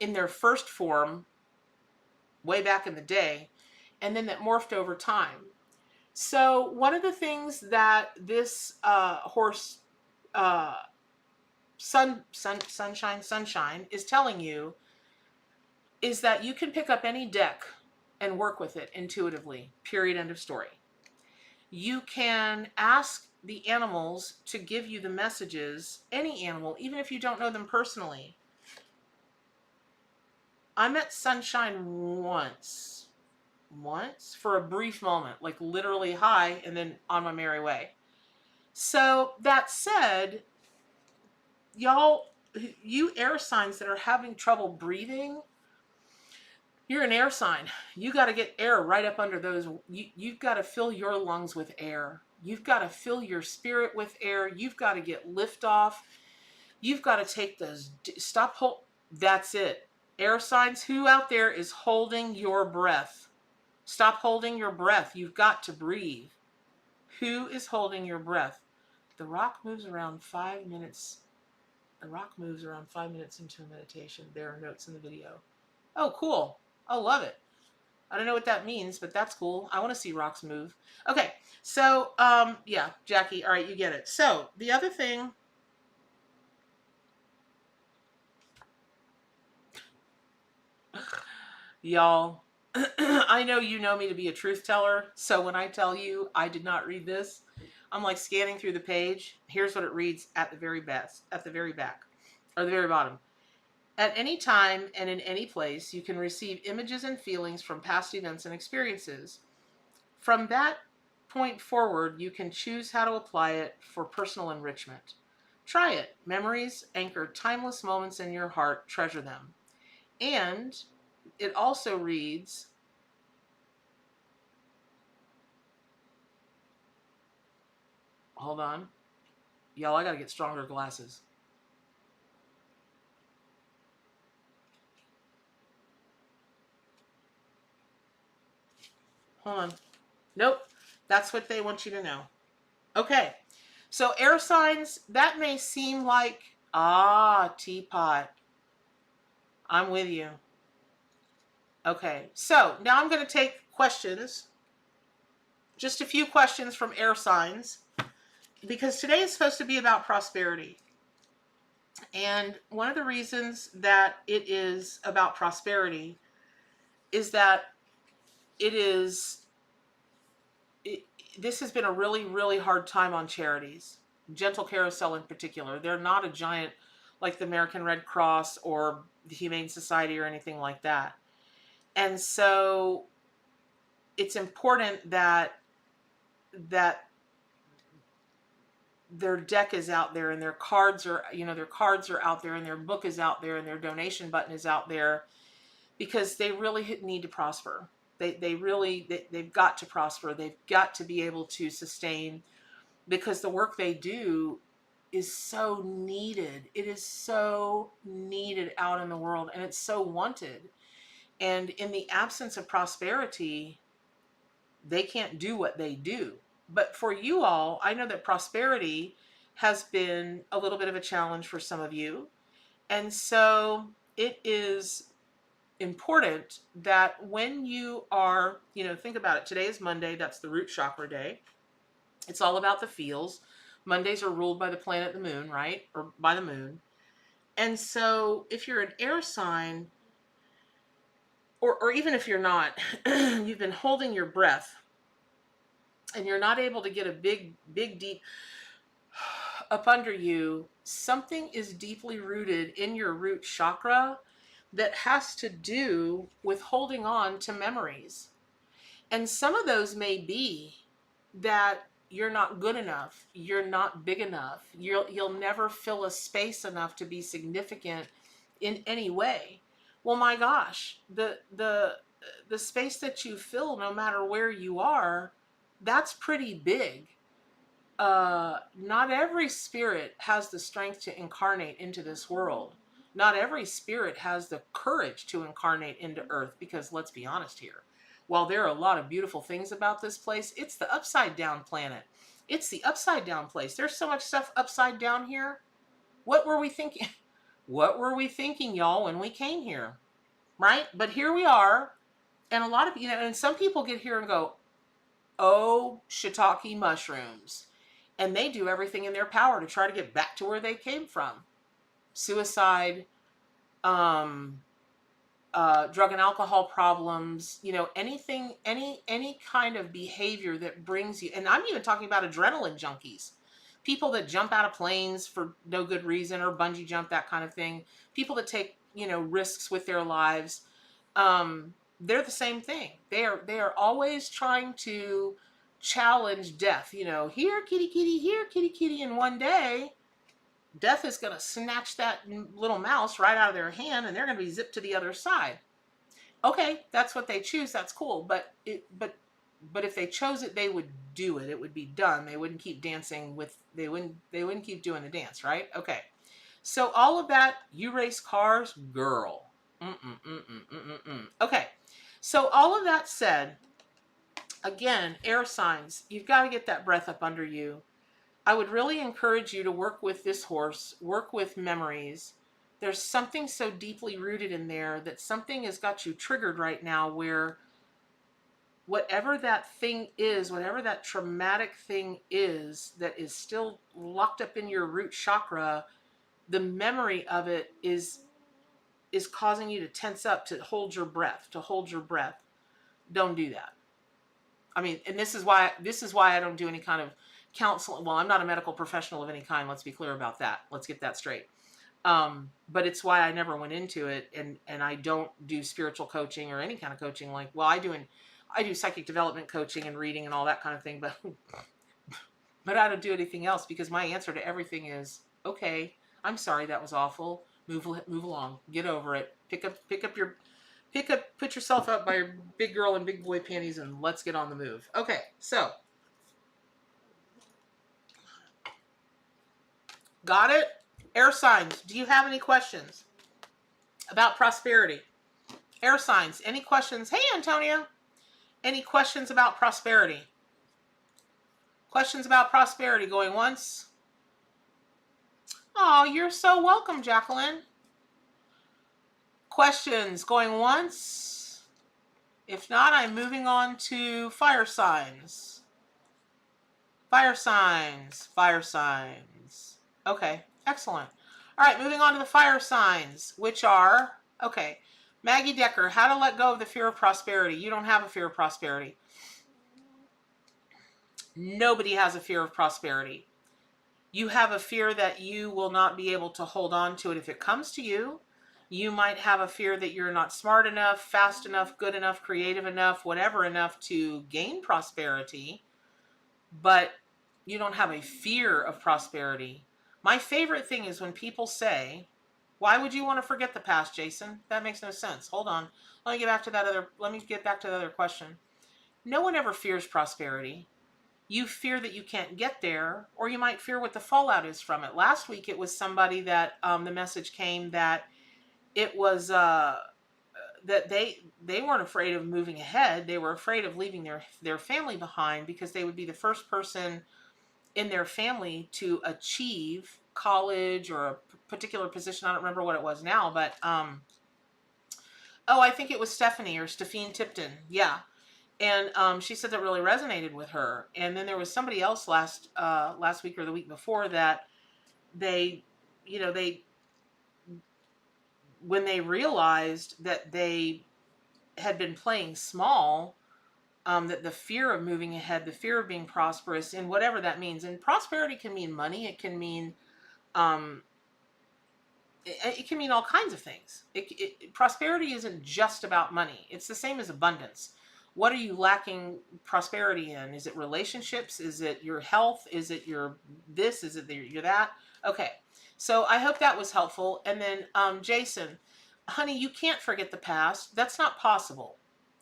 in their first form way back in the day, and then that morphed over time. So one of the things that this horse sunshine is telling you is that you can pick up any deck and work with it intuitively, period, end of story. You can ask the animals to give you the messages, any animal, even if you don't know them personally. I met Sunshine once for a brief moment, like literally hi, and then on my merry way. So that said, y'all, you air signs that are having trouble breathing, you're an air sign. You got to get air right up under those. You've got to fill your lungs with air. You've got to fill your spirit with air. You've got to get lift off. You've got to take those, that's it. Air signs, who out there is holding your breath? Stop holding your breath. You've got to breathe. Who is holding your breath? The rock moves around 5 minutes. The rock moves around 5 minutes into a meditation. There are notes in the video. Oh, cool. Oh, love it. I don't know what that means, but that's cool. I want to see rocks move. Okay, so, yeah, Jackie, all right, you get it. So, the other thing... Y'all, I know you know me to be a truth teller, so when I tell you I did not read this, I'm like scanning through the page. Here's what it reads at the very best, at the very back, or the very bottom. At any time and in any place, you can receive images and feelings from past events and experiences. From that point forward, you can choose how to apply it for personal enrichment. Try it. Memories anchor timeless moments in your heart. Treasure them. And it also reads, hold on. Y'all, I gotta get stronger glasses. Hold on. Nope. That's what they want you to know. Okay. So air signs, that may seem like, teapot. I'm with you. Okay. So now I'm going to take questions. Just a few questions from air signs. Because today is supposed to be about prosperity. And one of the reasons that it is about prosperity is that it is, it, this has been a really, really hard time on charities. Gentle Carousel in particular. They're not a giant like the American Red Cross or the Humane Society or anything like that. And so it's important that their deck is out there and their cards are, their cards are out there and their book is out there and their donation button is out there, because they really need to prosper. They've got to prosper. They've got to be able to sustain, because the work they do is so needed. It is so needed out in the world, and it's so wanted. And in the absence of prosperity, they can't do what they do. But for you all, I know that prosperity has been a little bit of a challenge for some of you. And so it is important that when you are, think about it. Today is Monday. That's the root chakra day. It's all about the feels. Mondays are ruled by the planet, the moon, right? Or by the moon. And so if you're an air sign, or even if you're not, you've been holding your breath and you're not able to get a big, deep up under you, something is deeply rooted in your root chakra that has to do with holding on to memories. And some of those may be that you're not good enough, you're not big enough, you'll never fill a space enough to be significant in any way. Well, my gosh, the space that you fill, no matter where you are, that's pretty big. Not every spirit has the strength to incarnate into this world. Not every spirit has the courage to incarnate into Earth, because let's be honest here. While there are a lot of beautiful things about this place, it's the upside down planet. It's the upside down place. There's so much stuff upside down here. What were we thinking? What were we thinking, y'all, when we came here? Right? But here we are. And a lot of, and some people get here and go, oh, shiitake mushrooms. And they do everything in their power to try to get back to where they came from. Suicide, drug and alcohol problems, anything, any kind of behavior that brings you, and I'm even talking about adrenaline junkies, people that jump out of planes for no good reason, or bungee jump, that kind of thing, people that take, risks with their lives. They're the same thing. They are always trying to challenge death. Here kitty kitty, here kitty kitty, and one day death is going to snatch that little mouse right out of their hand, and they're going to be zipped to the other side. Okay, that's what they choose. That's cool. But if they chose it, they would do it. It would be done. They wouldn't keep dancing with. They wouldn't keep doing the dance, right? Okay. So all of that, you race cars, girl. Okay. So all of that said, again, air signs, you've got to get that breath up under you. I would really encourage you to work with this horse, work with memories. There's something so deeply rooted in there that something has got you triggered right now, where whatever that thing is, whatever that traumatic thing is that is still locked up in your root chakra, the memory of it is causing you to tense up, to hold your breath, Don't do that. I mean, and this is why I don't do any kind of counseling. Well, I'm not a medical professional of any kind. Let's be clear about that. Let's get that straight. But it's why I never went into it, and I don't do spiritual coaching or any kind of coaching. Like, well, I do psychic development coaching and reading and all that kind of thing, but I don't do anything else, because my answer to everything is, okay, I'm sorry, that was awful. Move along. Get over it. Put yourself up by your big girl and big boy panties, and let's get on the move. Okay, so got it? Air signs, do you have any questions about prosperity? Air signs, any questions? Hey, Antonia, any questions about prosperity? Questions about prosperity going once? Oh, you're so welcome, Jacqueline. Questions going once? If not, I'm moving on to fire signs. Fire signs. Okay, excellent. All right, moving on to the fire signs, which are, okay, Maggie Decker, how to let go of the fear of prosperity. You don't have a fear of prosperity. Nobody has a fear of prosperity. You have a fear that you will not be able to hold on to it if it comes to you. You might have a fear that you're not smart enough, fast enough, good enough, creative enough, whatever enough to gain prosperity, but you don't have a fear of prosperity. My favorite thing is when people say, why would you want to forget the past, Jason? That makes no sense. Hold on. Let me get back to the other question. No one ever fears prosperity. You fear that you can't get there, or you might fear what the fallout is from it. Last week, it was somebody that the message came that it was that they weren't afraid of moving ahead. They were afraid of leaving their family behind because they would be the first person in their family to achieve college or a particular position. I don't remember what it was now, but I think it was Stephanie or Stephine Tipton. Yeah. And she said that really resonated with her. And then there was somebody else last week or the week before that they when they realized that they had been playing small, that the fear of moving ahead, the fear of being prosperous, and whatever that means. And prosperity can mean money. It can mean it can mean all kinds of things. Prosperity isn't just about money. It's the same as abundance. What are you lacking prosperity in? Is it relationships? Is it your health? Is it your this? Is it your that? Okay. So I hope that was helpful. And then Jason, honey, you can't forget the past. That's not possible.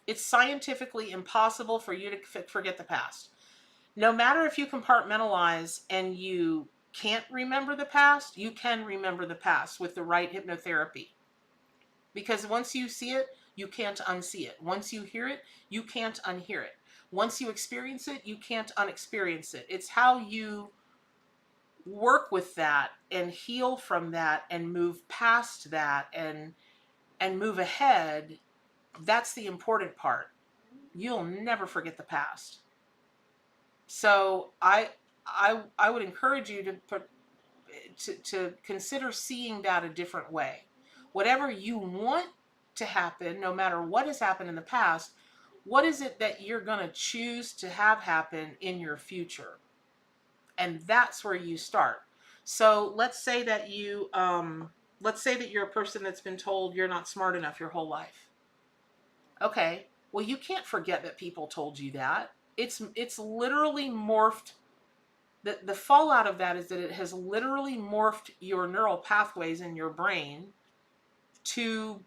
It's scientifically impossible for you to forget the past. No matter if you compartmentalize and you can't remember the past, you can remember the past with the right hypnotherapy. Because once you see it, you can't unsee it. Once you hear it, you can't unhear it. Once you experience it, you can't unexperience it. It's how you work with that and heal from that and move past that and move ahead. That's the important part. You'll never forget the past. So I would encourage you to consider seeing that a different way. Whatever you want to happen, no matter what has happened in the past, what is it that you're going to choose to have happen in your future? And that's where you start. So let's say that you're a person that's been told you're not smart enough your whole life. Okay, well, you can't forget that people told you that. It's literally morphed. The fallout of that is that it has literally morphed your neural pathways in your brain to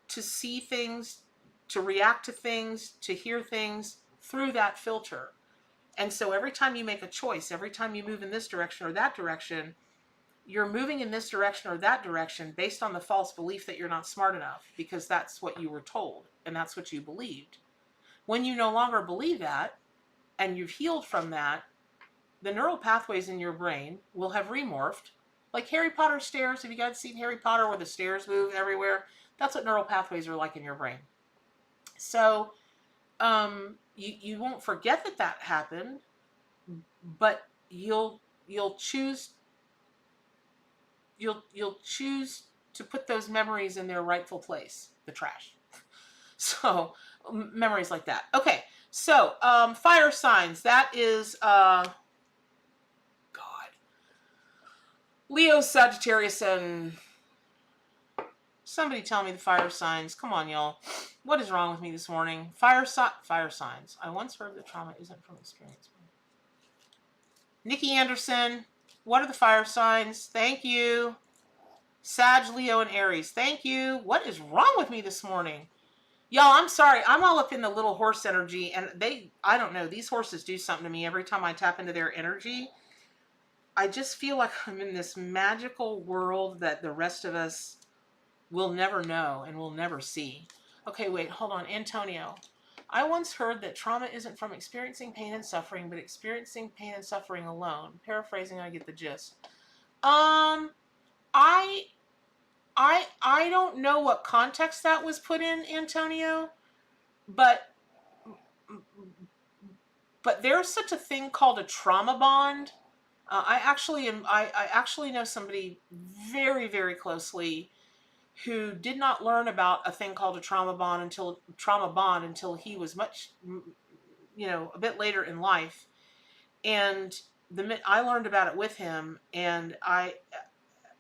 see things, to react to things, to hear things through that filter. And so every time you make a choice, every time you move in this direction or that direction, you're moving in this direction or that direction based on the false belief that you're not smart enough, because that's what you were told and that's what you believed. When you no longer believe that and you've healed from that, the neural pathways in your brain will have remorphed. Like Harry Potter stairs. Have you guys seen Harry Potter where the stairs move everywhere? That's what neural pathways are like in your brain. So you won't forget that happened, but you'll choose to put those memories in their rightful place, the trash. So memories like that. Okay, so fire signs. That is God, Leo, Sagittarius, and somebody tell me the fire signs. Come on, y'all. What is wrong with me this morning? Fire signs. I once heard that trauma isn't from experience. Nikki Anderson, what are the fire signs? Thank you. Sag, Leo, and Aries. Thank you. What is wrong with me this morning? Y'all, I'm sorry. I'm all up in the little horse energy, and I don't know, these horses do something to me every time I tap into their energy. I just feel like I'm in this magical world that the rest of us will never know and will never see. Okay, wait, hold on. Antonio, I once heard that trauma isn't from experiencing pain and suffering, but experiencing pain and suffering alone. Paraphrasing, I get the gist. I don't know what context that was put in, Antonio, but there's such a thing called a trauma bond, I actually know somebody very, very closely who did not learn about a thing called a trauma bond until he was much, a bit later in life. And I learned about it with him, and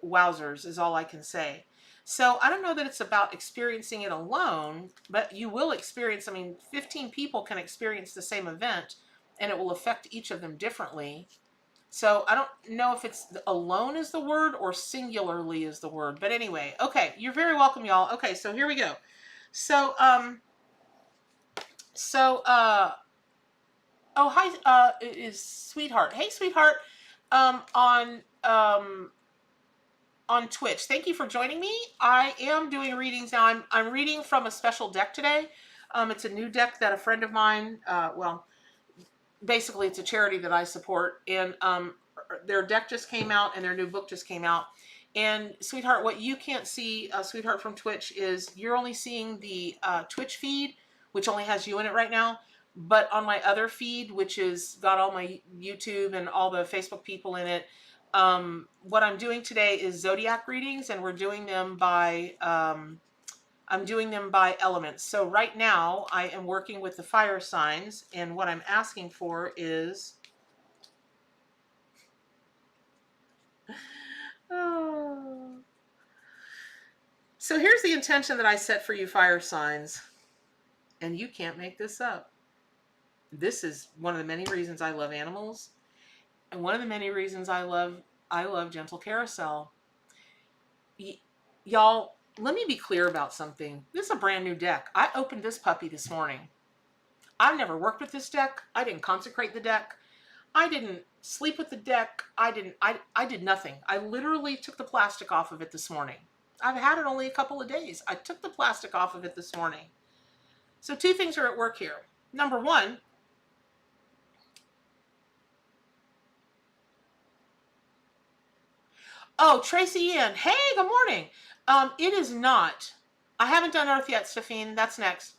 wowzers is all I can say. So I don't know that it's about experiencing it alone, but you will experience, 15 people can experience the same event, and it will affect each of them differently. So I don't know if it's alone is the word or singularly is the word. But anyway, okay, you're very welcome, y'all. Okay, so here we go. So, oh, hi, it is Sweetheart. Hey, Sweetheart, um, on, um, on Twitch. Thank you for joining me. I am doing readings now. I'm reading from a special deck today. It's a new deck that a friend of mine, basically it's a charity that I support, and their deck just came out and their new book just came out. And Sweetheart, what you can't see, Sweetheart, from Twitch is you're only seeing the Twitch feed, which only has you in it right now. But on my other feed, which is got all my YouTube and all the Facebook people in it, what I'm doing today is zodiac readings, and we're doing them by I'm doing them by elements. So right now I am working with the fire signs, and what I'm asking for is so here's the intention that I set for you fire signs, and you can't make this up. This is one of the many reasons I love animals, and one of the many reasons I love Gentle Carousel. Y'all, let me be clear about something. This is a brand new deck. I opened this puppy this morning. I've never worked with this deck. I didn't consecrate the deck. I didn't sleep with the deck. I did nothing. I literally took the plastic off of it this morning. I've had it only a couple of days. I took the plastic off of it this morning. So two things are at work here. Number one, oh, Tracy Ian. Hey, good morning. It is not. I haven't done Earth yet, Stephine. That's next.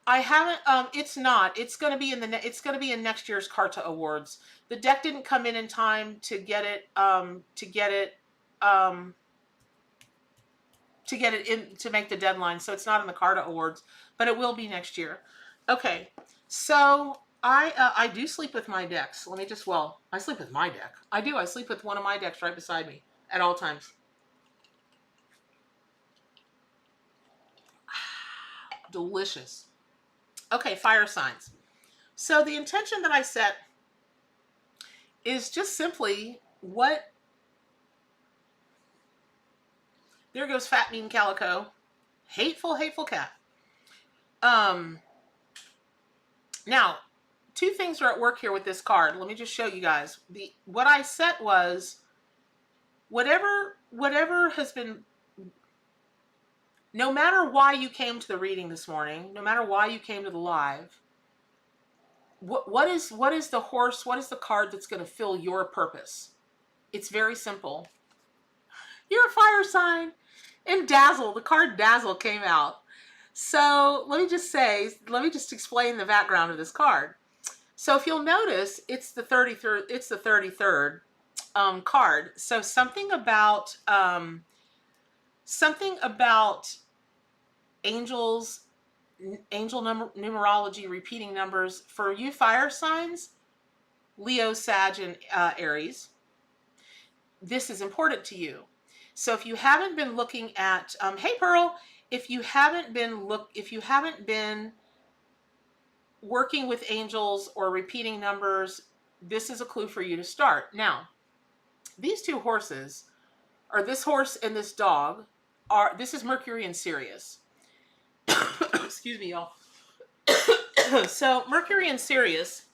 I haven't. It's not. It's going to be in it's going to be in next year's Carta Awards. The deck didn't come in time to get it. To get it in to make the deadline. So it's not in the Carta Awards, but it will be next year. Okay. So I do sleep with my decks. Let me just. Well, I sleep with my deck. I do. I sleep with one of my decks right beside me at all times. Delicious. Okay, fire signs. So the intention that I set is just simply what... There goes Fat Mean Calico. Hateful, hateful cat. Now, two things are at work here with this card. Let me just show you guys. What I set was whatever has been... No matter why you came to the reading this morning, no matter why you came to the live, what is the horse, what is the card that's going to fill your purpose? It's very simple. You're a fire sign. And Dazzle, the card Dazzle came out. So let me just explain the background of this card. So if you'll notice, it's the 33rd card. So something about angels, numerology, repeating numbers. For you fire signs, Leo, Sag, and Aries, this is important to you. So if you haven't been looking at, hey Pearl, if you haven't been working with angels or repeating numbers, this is a clue for you to start. Now, these two horses, or this horse and this dog, this is Mercury and Sirius. Excuse me, y'all. So Mercury and Sirius,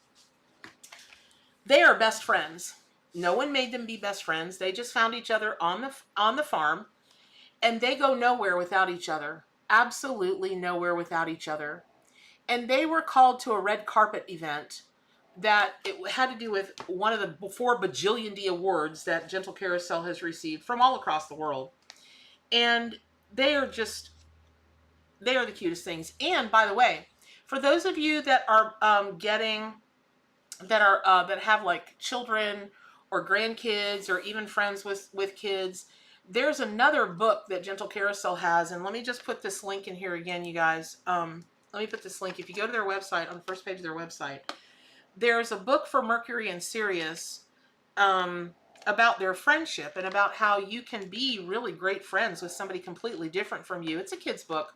they are best friends. No one made them be best friends. They just found each other on the farm, and they go nowhere without each other. Absolutely nowhere without each other. And they were called to a red carpet event that it had to do with one of the 4 bajillion D awards that Gentle Carousel has received from all across the world. And they are the cutest things. And by the way, for those of you that are that have like children, or grandkids, or even friends with kids. There's another book that Gentle Carousel has, and let me just put this link in here again, you guys. Let me put this link. If you go to their website, on the first page of their website, there's a book for Mercury and Sirius about their friendship and about how you can be really great friends with somebody completely different from you. It's a kid's book.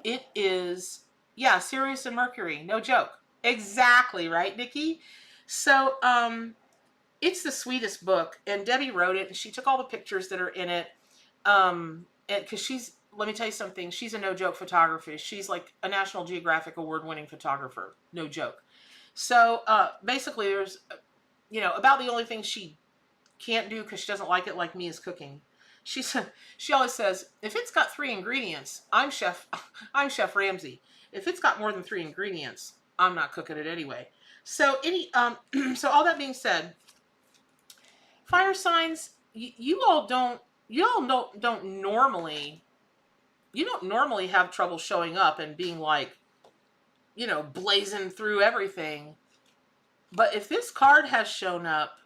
It is, yeah, Sirius and Mercury. No joke. Exactly, right, Nikki? So, it's the sweetest book, and Debbie wrote it, and she took all the pictures that are in it. Because she's, let me tell you something, she's a no-joke photographer. She's like a National Geographic award-winning photographer. No joke. So, basically, there's, you know, about the only thing she can't do because she doesn't like it, like me, is cooking. She always says, if it's got 3 ingredients, I'm Chef Ramsay. If it's got more than 3 ingredients, I'm not cooking it anyway. So so all that being said, fire signs, you don't normally have trouble showing up and being like, you know, blazing through everything. But if this card has shown up,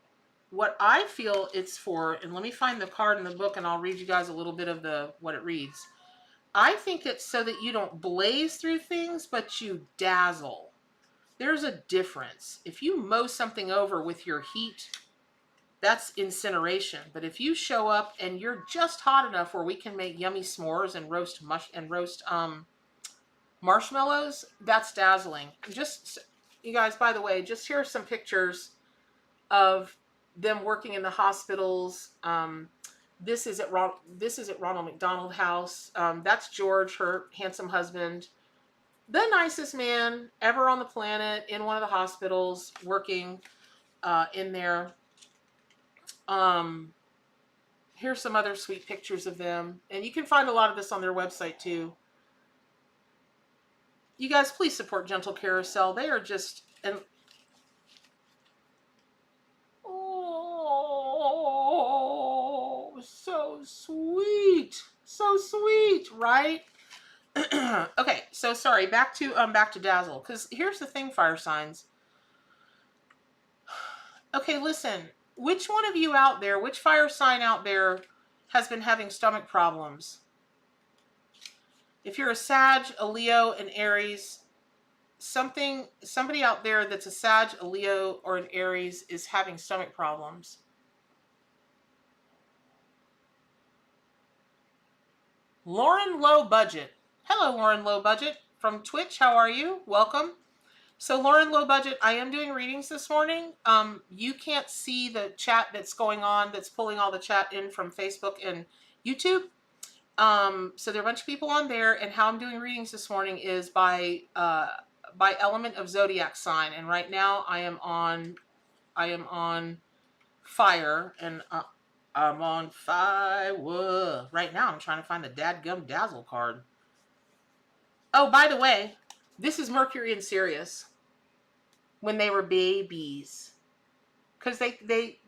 what I feel it's for, and let me find the card in the book and I'll read you guys a little bit of what it reads. I think it's so that you don't blaze through things, but you dazzle. There's a difference. If you mow something over with your heat, that's incineration. But if you show up and you're just hot enough where we can make yummy s'mores and roast marshmallows, that's dazzling. Just, you guys, by the way, just here are some pictures of them working in the hospitals. This is at Ronald McDonald House. That's George, her handsome husband, the nicest man ever on the planet, in one of the hospitals, working in there. Here's some other sweet pictures of them, and you can find a lot of this on their website too. You guys, please support Gentle Carousel. They are just so sweet. So sweet, right? Okay, so sorry, back to dazzle, because here's the thing, fire signs. Okay, listen, which one of you out there, which fire sign out there has been having stomach problems? If you're a Sag, a Leo, an Aries, somebody out there that's a Sag, a Leo, or an Aries is having stomach problems. Lauren Low Budget. Hello, Lauren Low Budget from Twitch. How are you? Welcome. So Lauren Low Budget, I am doing readings this morning. You can't see the chat that's going on, that's pulling all the chat in from Facebook and YouTube. So there are a bunch of people on there, and how I'm doing readings this morning is by element of Zodiac sign. And right now I am on fire, and I'm on fire. Right now I'm trying to find the dadgum dazzle card. Oh, by the way, this is Mercury and Sirius when they were babies, because they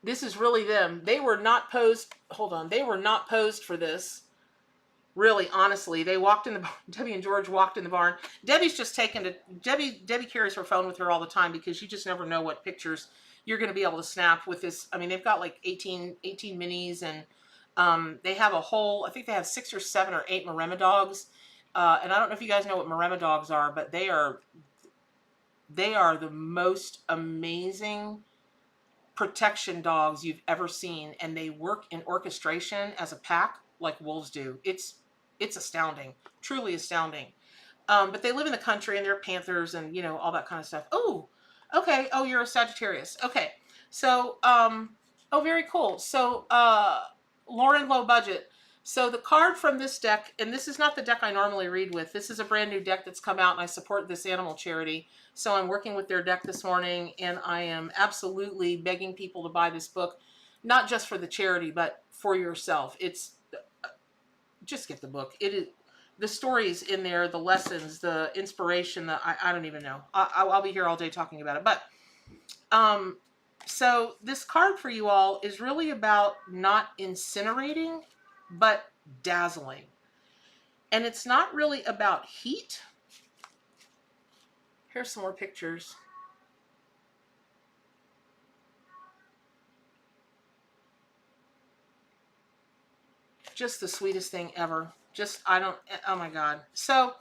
this is really them. They were not posed. Hold on, they were not posed for this. Really, honestly, they walked in the barn. Debbie and George walked in the barn. Debbie's just taken to Debbie carries her phone with her all the time, because you just never know what pictures you're going to be able to snap with this. I mean, they've got like 18 minis, and they have a whole, I think they have 6 or 7 or 8 Maremma dogs. And I don't know if you guys know what Maremma dogs are, but they are the most amazing protection dogs you've ever seen. And they work in orchestration as a pack like wolves do. It's astounding, truly astounding. But they live in the country, and they're panthers and, you know, all that kind of stuff. Oh, okay. Oh, you're a Sagittarius. Okay. So, oh, very cool. So, Lauren Low Budget. So the card from this deck, and this is not the deck I normally read with. This is a brand new deck that's come out, and I support this animal charity. So I'm working with their deck this morning, and I am absolutely begging people to buy this book, not just for the charity, but for yourself. It's just get the book. It is the stories in there, the lessons, the inspiration. I don't even know. I'll be here all day talking about it. But so this card for you all is really about not incinerating, but dazzling. And it's not really about heat. Here's some more pictures. Just the sweetest thing ever. Just, I don't, oh my God. So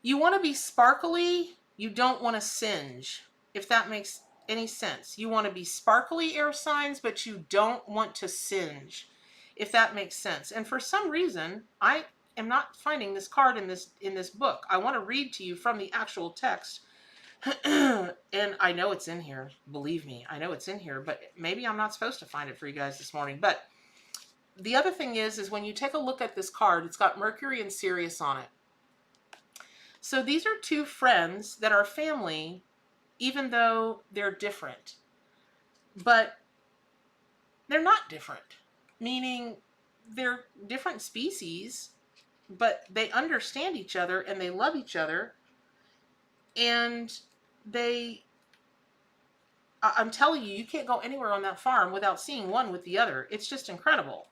you want to be sparkly. You don't want to singe, if that makes any sense. You want to be sparkly air signs, but you don't want to singe, if that makes sense. And for some reason, I am not finding this card in this book. I want to read to you from the actual text. And I know it's in here. Believe me, I know it's in here, but maybe I'm not supposed to find it for you guys this morning. But the other thing is when you take a look at this card, it's got Mercury and Sirius on it. So these are two friends that are family, even though they're different. But they're not different, meaning they're different species, but they understand each other and they love each other. And I'm telling you, you can't go anywhere on that farm without seeing one with the other. It's just incredible.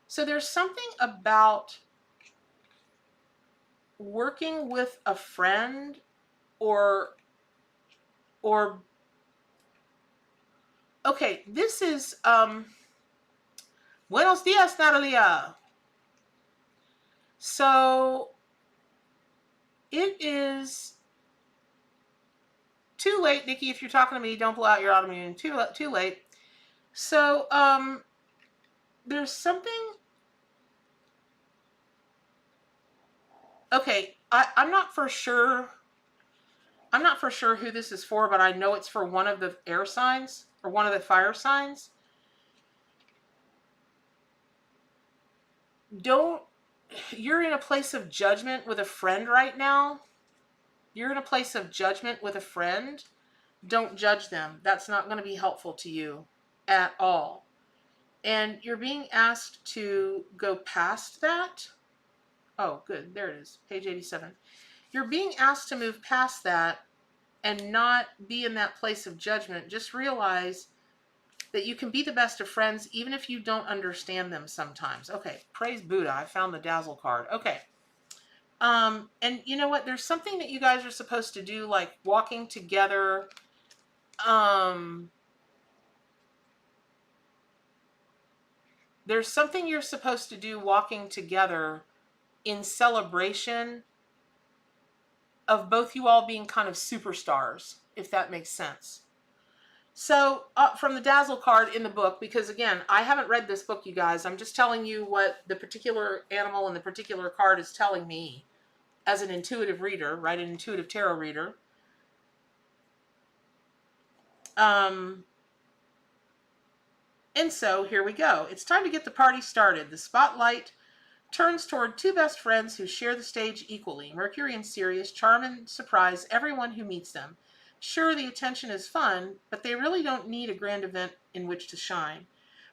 So there's something about working with a friend or okay, this is Buenos dias, Natalia. So it is too late, Nikki. If you're talking to me, don't blow out your autoimmune. Too late. So there's something. Okay, I'm not for sure. I'm not for sure who this is for, but I know it's for one of the air signs or one of the fire signs. You're in a place of judgment with a friend right now. You're in a place of judgment with a friend. Don't judge them. That's not going to be helpful to you at all. And you're being asked to go past that. Oh, good. There it is. Page 87. You're being asked to move past that and not be in that place of judgment. Just realize that you can be the best of friends even if you don't understand them sometimes. Okay, praise Buddha. I found the Dazzle card. Okay. And you know what? There's something that you guys are supposed to do, like walking together. There's something you're supposed to do walking together in celebration of both you all being kind of superstars, if that makes sense. So from the Dazzle card in the book, because again, I haven't read this book, you guys. I'm just telling you what the particular animal and the particular card is telling me as an intuitive reader, right? An intuitive tarot reader. And so here we go. It's time to get the party started. The spotlight turns toward two best friends who share the stage equally. Mercury and Sirius charm and surprise everyone who meets them. Sure, the attention is fun, but they really don't need a grand event in which to shine.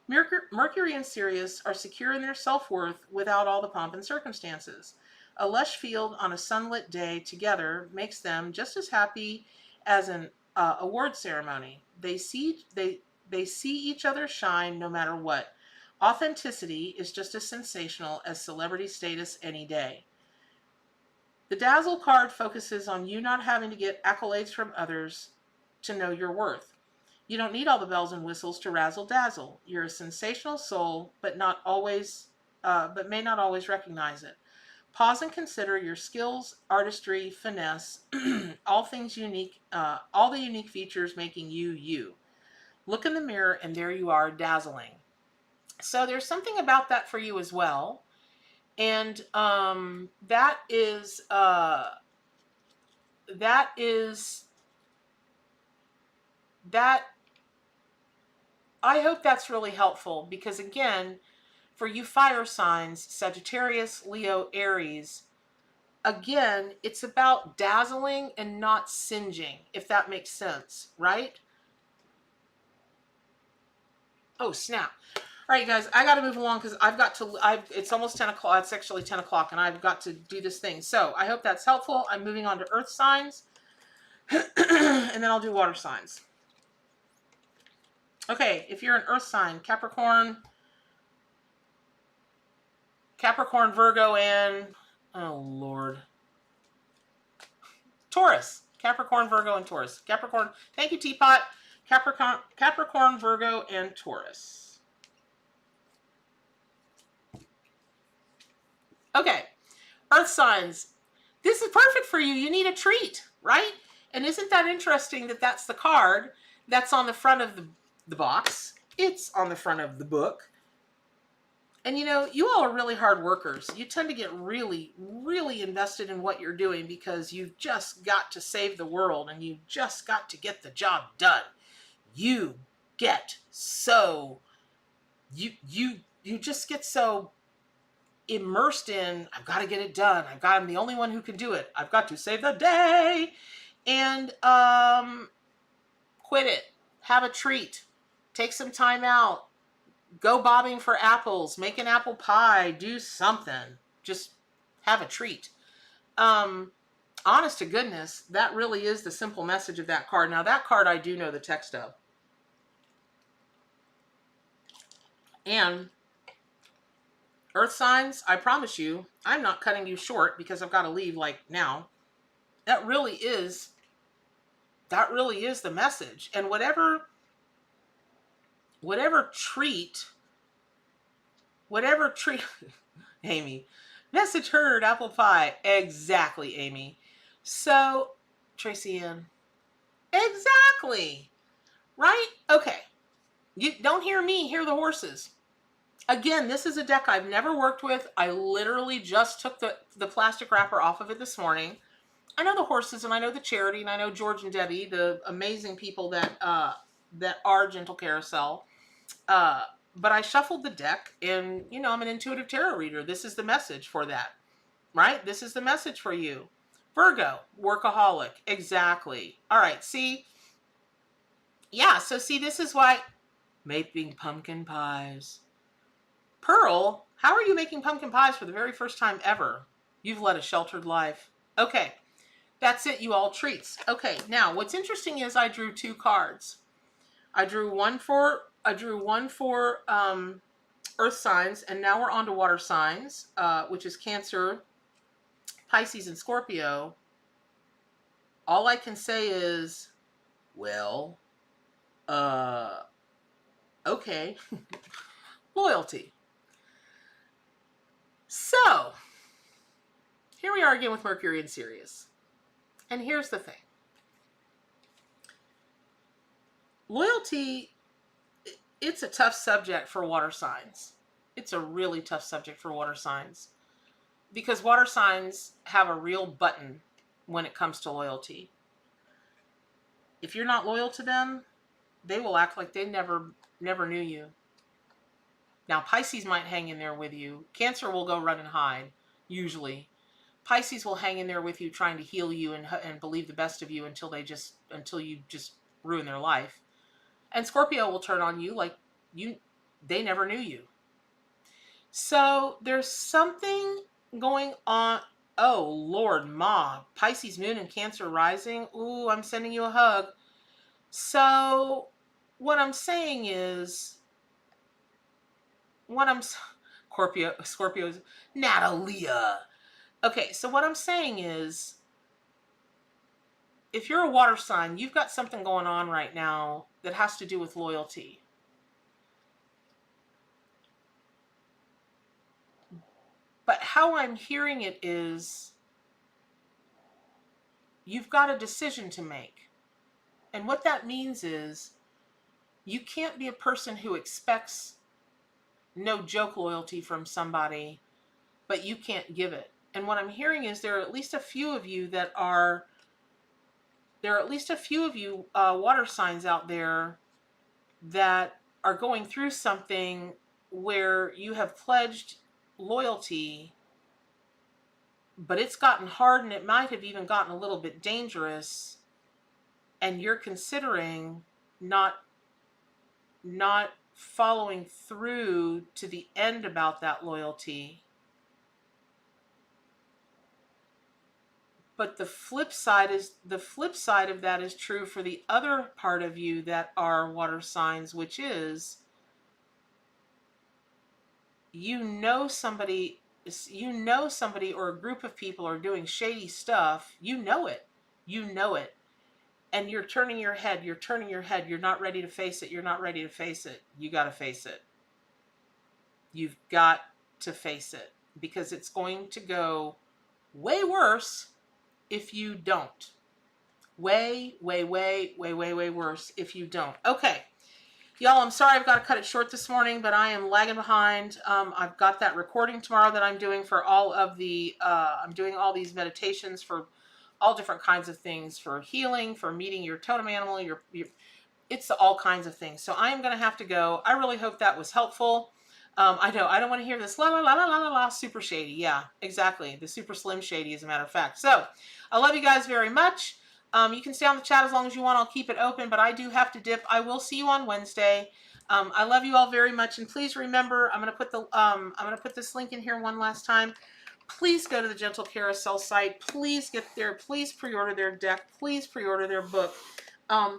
Mercury and Sirius are secure in their self-worth without all the pomp and circumstances. A lush field on a sunlit day together makes them just as happy as an award ceremony. They see each other shine no matter what. Authenticity is just as sensational as celebrity status any day. The Dazzle card focuses on you not having to get accolades from others to know your worth. You don't need all the bells and whistles to razzle dazzle. You're a sensational soul, but may not always recognize it. Pause and consider your skills, artistry, finesse, all the unique features making you you. Look in the mirror and there you are, dazzling. So there's something about that for you as well. And that I hope that's really helpful, because again, for you fire signs, Sagittarius, Leo, Aries, again, it's about dazzling and not singeing, if that makes sense, right? Oh, snap. All right, guys, I got to move along because it's almost 10 o'clock. It's actually 10 o'clock, and I've got to do this thing. So I hope that's helpful. I'm moving on to earth signs, and then I'll do water signs. Okay, if you're an earth sign, Capricorn, Virgo, and, oh, Lord, Taurus. Capricorn, Virgo, and Taurus. Capricorn, thank you, Teapot. Capricorn, Virgo, and Taurus. Okay, Earth signs. This is perfect for you. You need a treat, right? And isn't that interesting that that's the card that's on the front of the box? It's on the front of the book. And you know, you all are really hard workers. You tend to get really, really invested in what you're doing because you've just got to save the world and you've just got to get the job done. You get so, you just get so immersed in, I've got to get it done. I'm the only one who can do it. I've got to save the day. And quit it. Have a treat. Take some time out. Go bobbing for apples. Make an apple pie. Do something. Just have a treat. Honest to goodness, that really is the simple message of that card. Now, that card I do know the text of. And Earth signs, I promise you, I'm not cutting you short because I've got to leave like now. That really is the message. And whatever treat, Amy, message heard, apple pie. Exactly, Amy. So, Tracy Ann, exactly. Right? Okay. You don't hear me, hear the horses. Again, this is a deck I've never worked with. I literally just took the plastic wrapper off of it this morning. I know the horses and I know the charity and I know George and Debbie, the amazing people that are Gentle Carousel. But I shuffled the deck and, you know, I'm an intuitive tarot reader. This is the message for that, right? This is the message for you. Virgo, workaholic. Exactly. All right. See? Yeah. So see, this is why making pumpkin pies. Pearl, how are you making pumpkin pies for the very first time ever? You've led a sheltered life. Okay. That's it, you all treats. Okay, now what's interesting is I drew two cards. I drew one for Earth signs, and now we're on to water signs, which is Cancer, Pisces, and Scorpio. All I can say is, well, okay. Loyalty. So, here we are again with Mercury and Sirius. And here's the thing. Loyalty, it's a tough subject for water signs. It's a really tough subject for water signs. Because water signs have a real button when it comes to loyalty. If you're not loyal to them, they will act like they never knew you. Now, Pisces might hang in there with you. Cancer will go run and hide, usually. Pisces will hang in there with you, trying to heal you and believe the best of you until you just ruin their life. And Scorpio will turn on you like they never knew you. So there's something going on. Oh, Lord, Ma, Pisces moon and Cancer rising. Ooh, I'm sending you a hug. So what I'm saying is, Scorpio's Natalia. Okay, so what I'm saying is, if you're a water sign, you've got something going on right now that has to do with loyalty. But how I'm hearing it is, you've got a decision to make. And what that means is, you can't be a person who expects no joke loyalty from somebody, but you can't give it. And what I'm hearing is there are at least a few of you water signs out there that are going through something where you have pledged loyalty, but it's gotten hard and it might have even gotten a little bit dangerous, and you're considering not following through to the end about that loyalty. But the flip side of that is true for the other part of you that are water signs, which is, you know somebody or a group of people are doing shady stuff. You know it. And you're turning your head. You're not ready to face it. You got to face it. You've got to face it. because it's going to go way worse if you don't. Way, way, way, way, way, way worse if you don't. Okay. Y'all, I'm sorry I've got to cut it short this morning, but I am lagging behind. I've got that recording tomorrow that I'm doing for all of the, I'm doing all these meditations for all different kinds of things, for healing, for meeting your totem animal, it's all kinds of things. So I am going to have to go. I really hope that was helpful. I know I don't want to hear this la la la la la la super shady. Yeah, exactly. The super slim shady, as a matter of fact. So I love you guys very much. You can stay on the chat as long as you want. I'll keep it open, but I do have to dip. I will see you on Wednesday. I love you all very much, and please remember, I'm gonna put this link in here one last time. Please go to the Gentle Carousel site. Please get there. Please pre-order their deck. Please pre-order their book.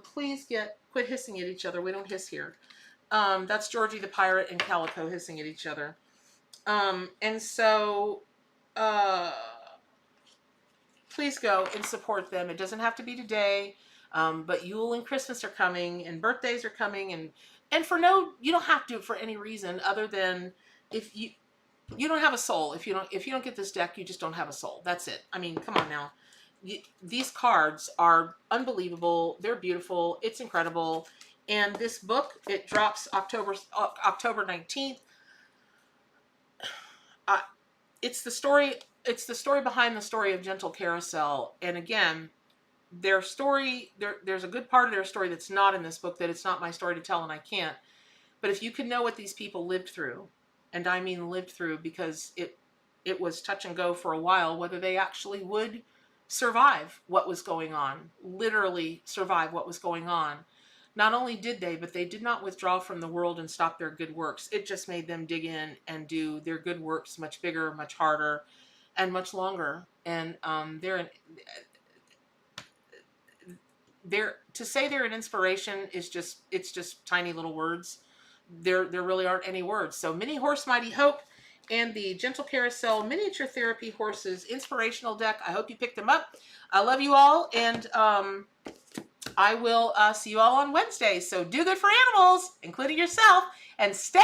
Please quit hissing at each other. We don't hiss here. That's Georgie the Pirate and Calico hissing at each other. And so. Please go and support them. It doesn't have to be today, but Yule and Christmas are coming, and birthdays are coming, and you don't have to do it for any reason other than if you don't have a soul. If you don't get this deck, you just don't have a soul. That's it. I mean, come on now. These cards are unbelievable. They're beautiful. It's incredible. And this book, it drops October 19th. It's the story behind the story of Gentle Carousel. And again, their story, there's a good part of their story that's not in this book, that it's not my story to tell and I can't. But if you can know what these people lived through, and I mean lived through, because it was touch and go for a while, whether they actually would survive what was going on, literally survive what was going on. Not only did they, but they did not withdraw from the world and stop their good works. It just made them dig in and do their good works much bigger, much harder, and much longer. And to say they're an inspiration is just tiny little words. There really aren't any words. So Mini Horse Mighty Hope and the Gentle Carousel Miniature Therapy Horses Inspirational Deck. I hope you picked them up. I love you all, and I will see you all on Wednesday. So do good for animals, including yourself, and stay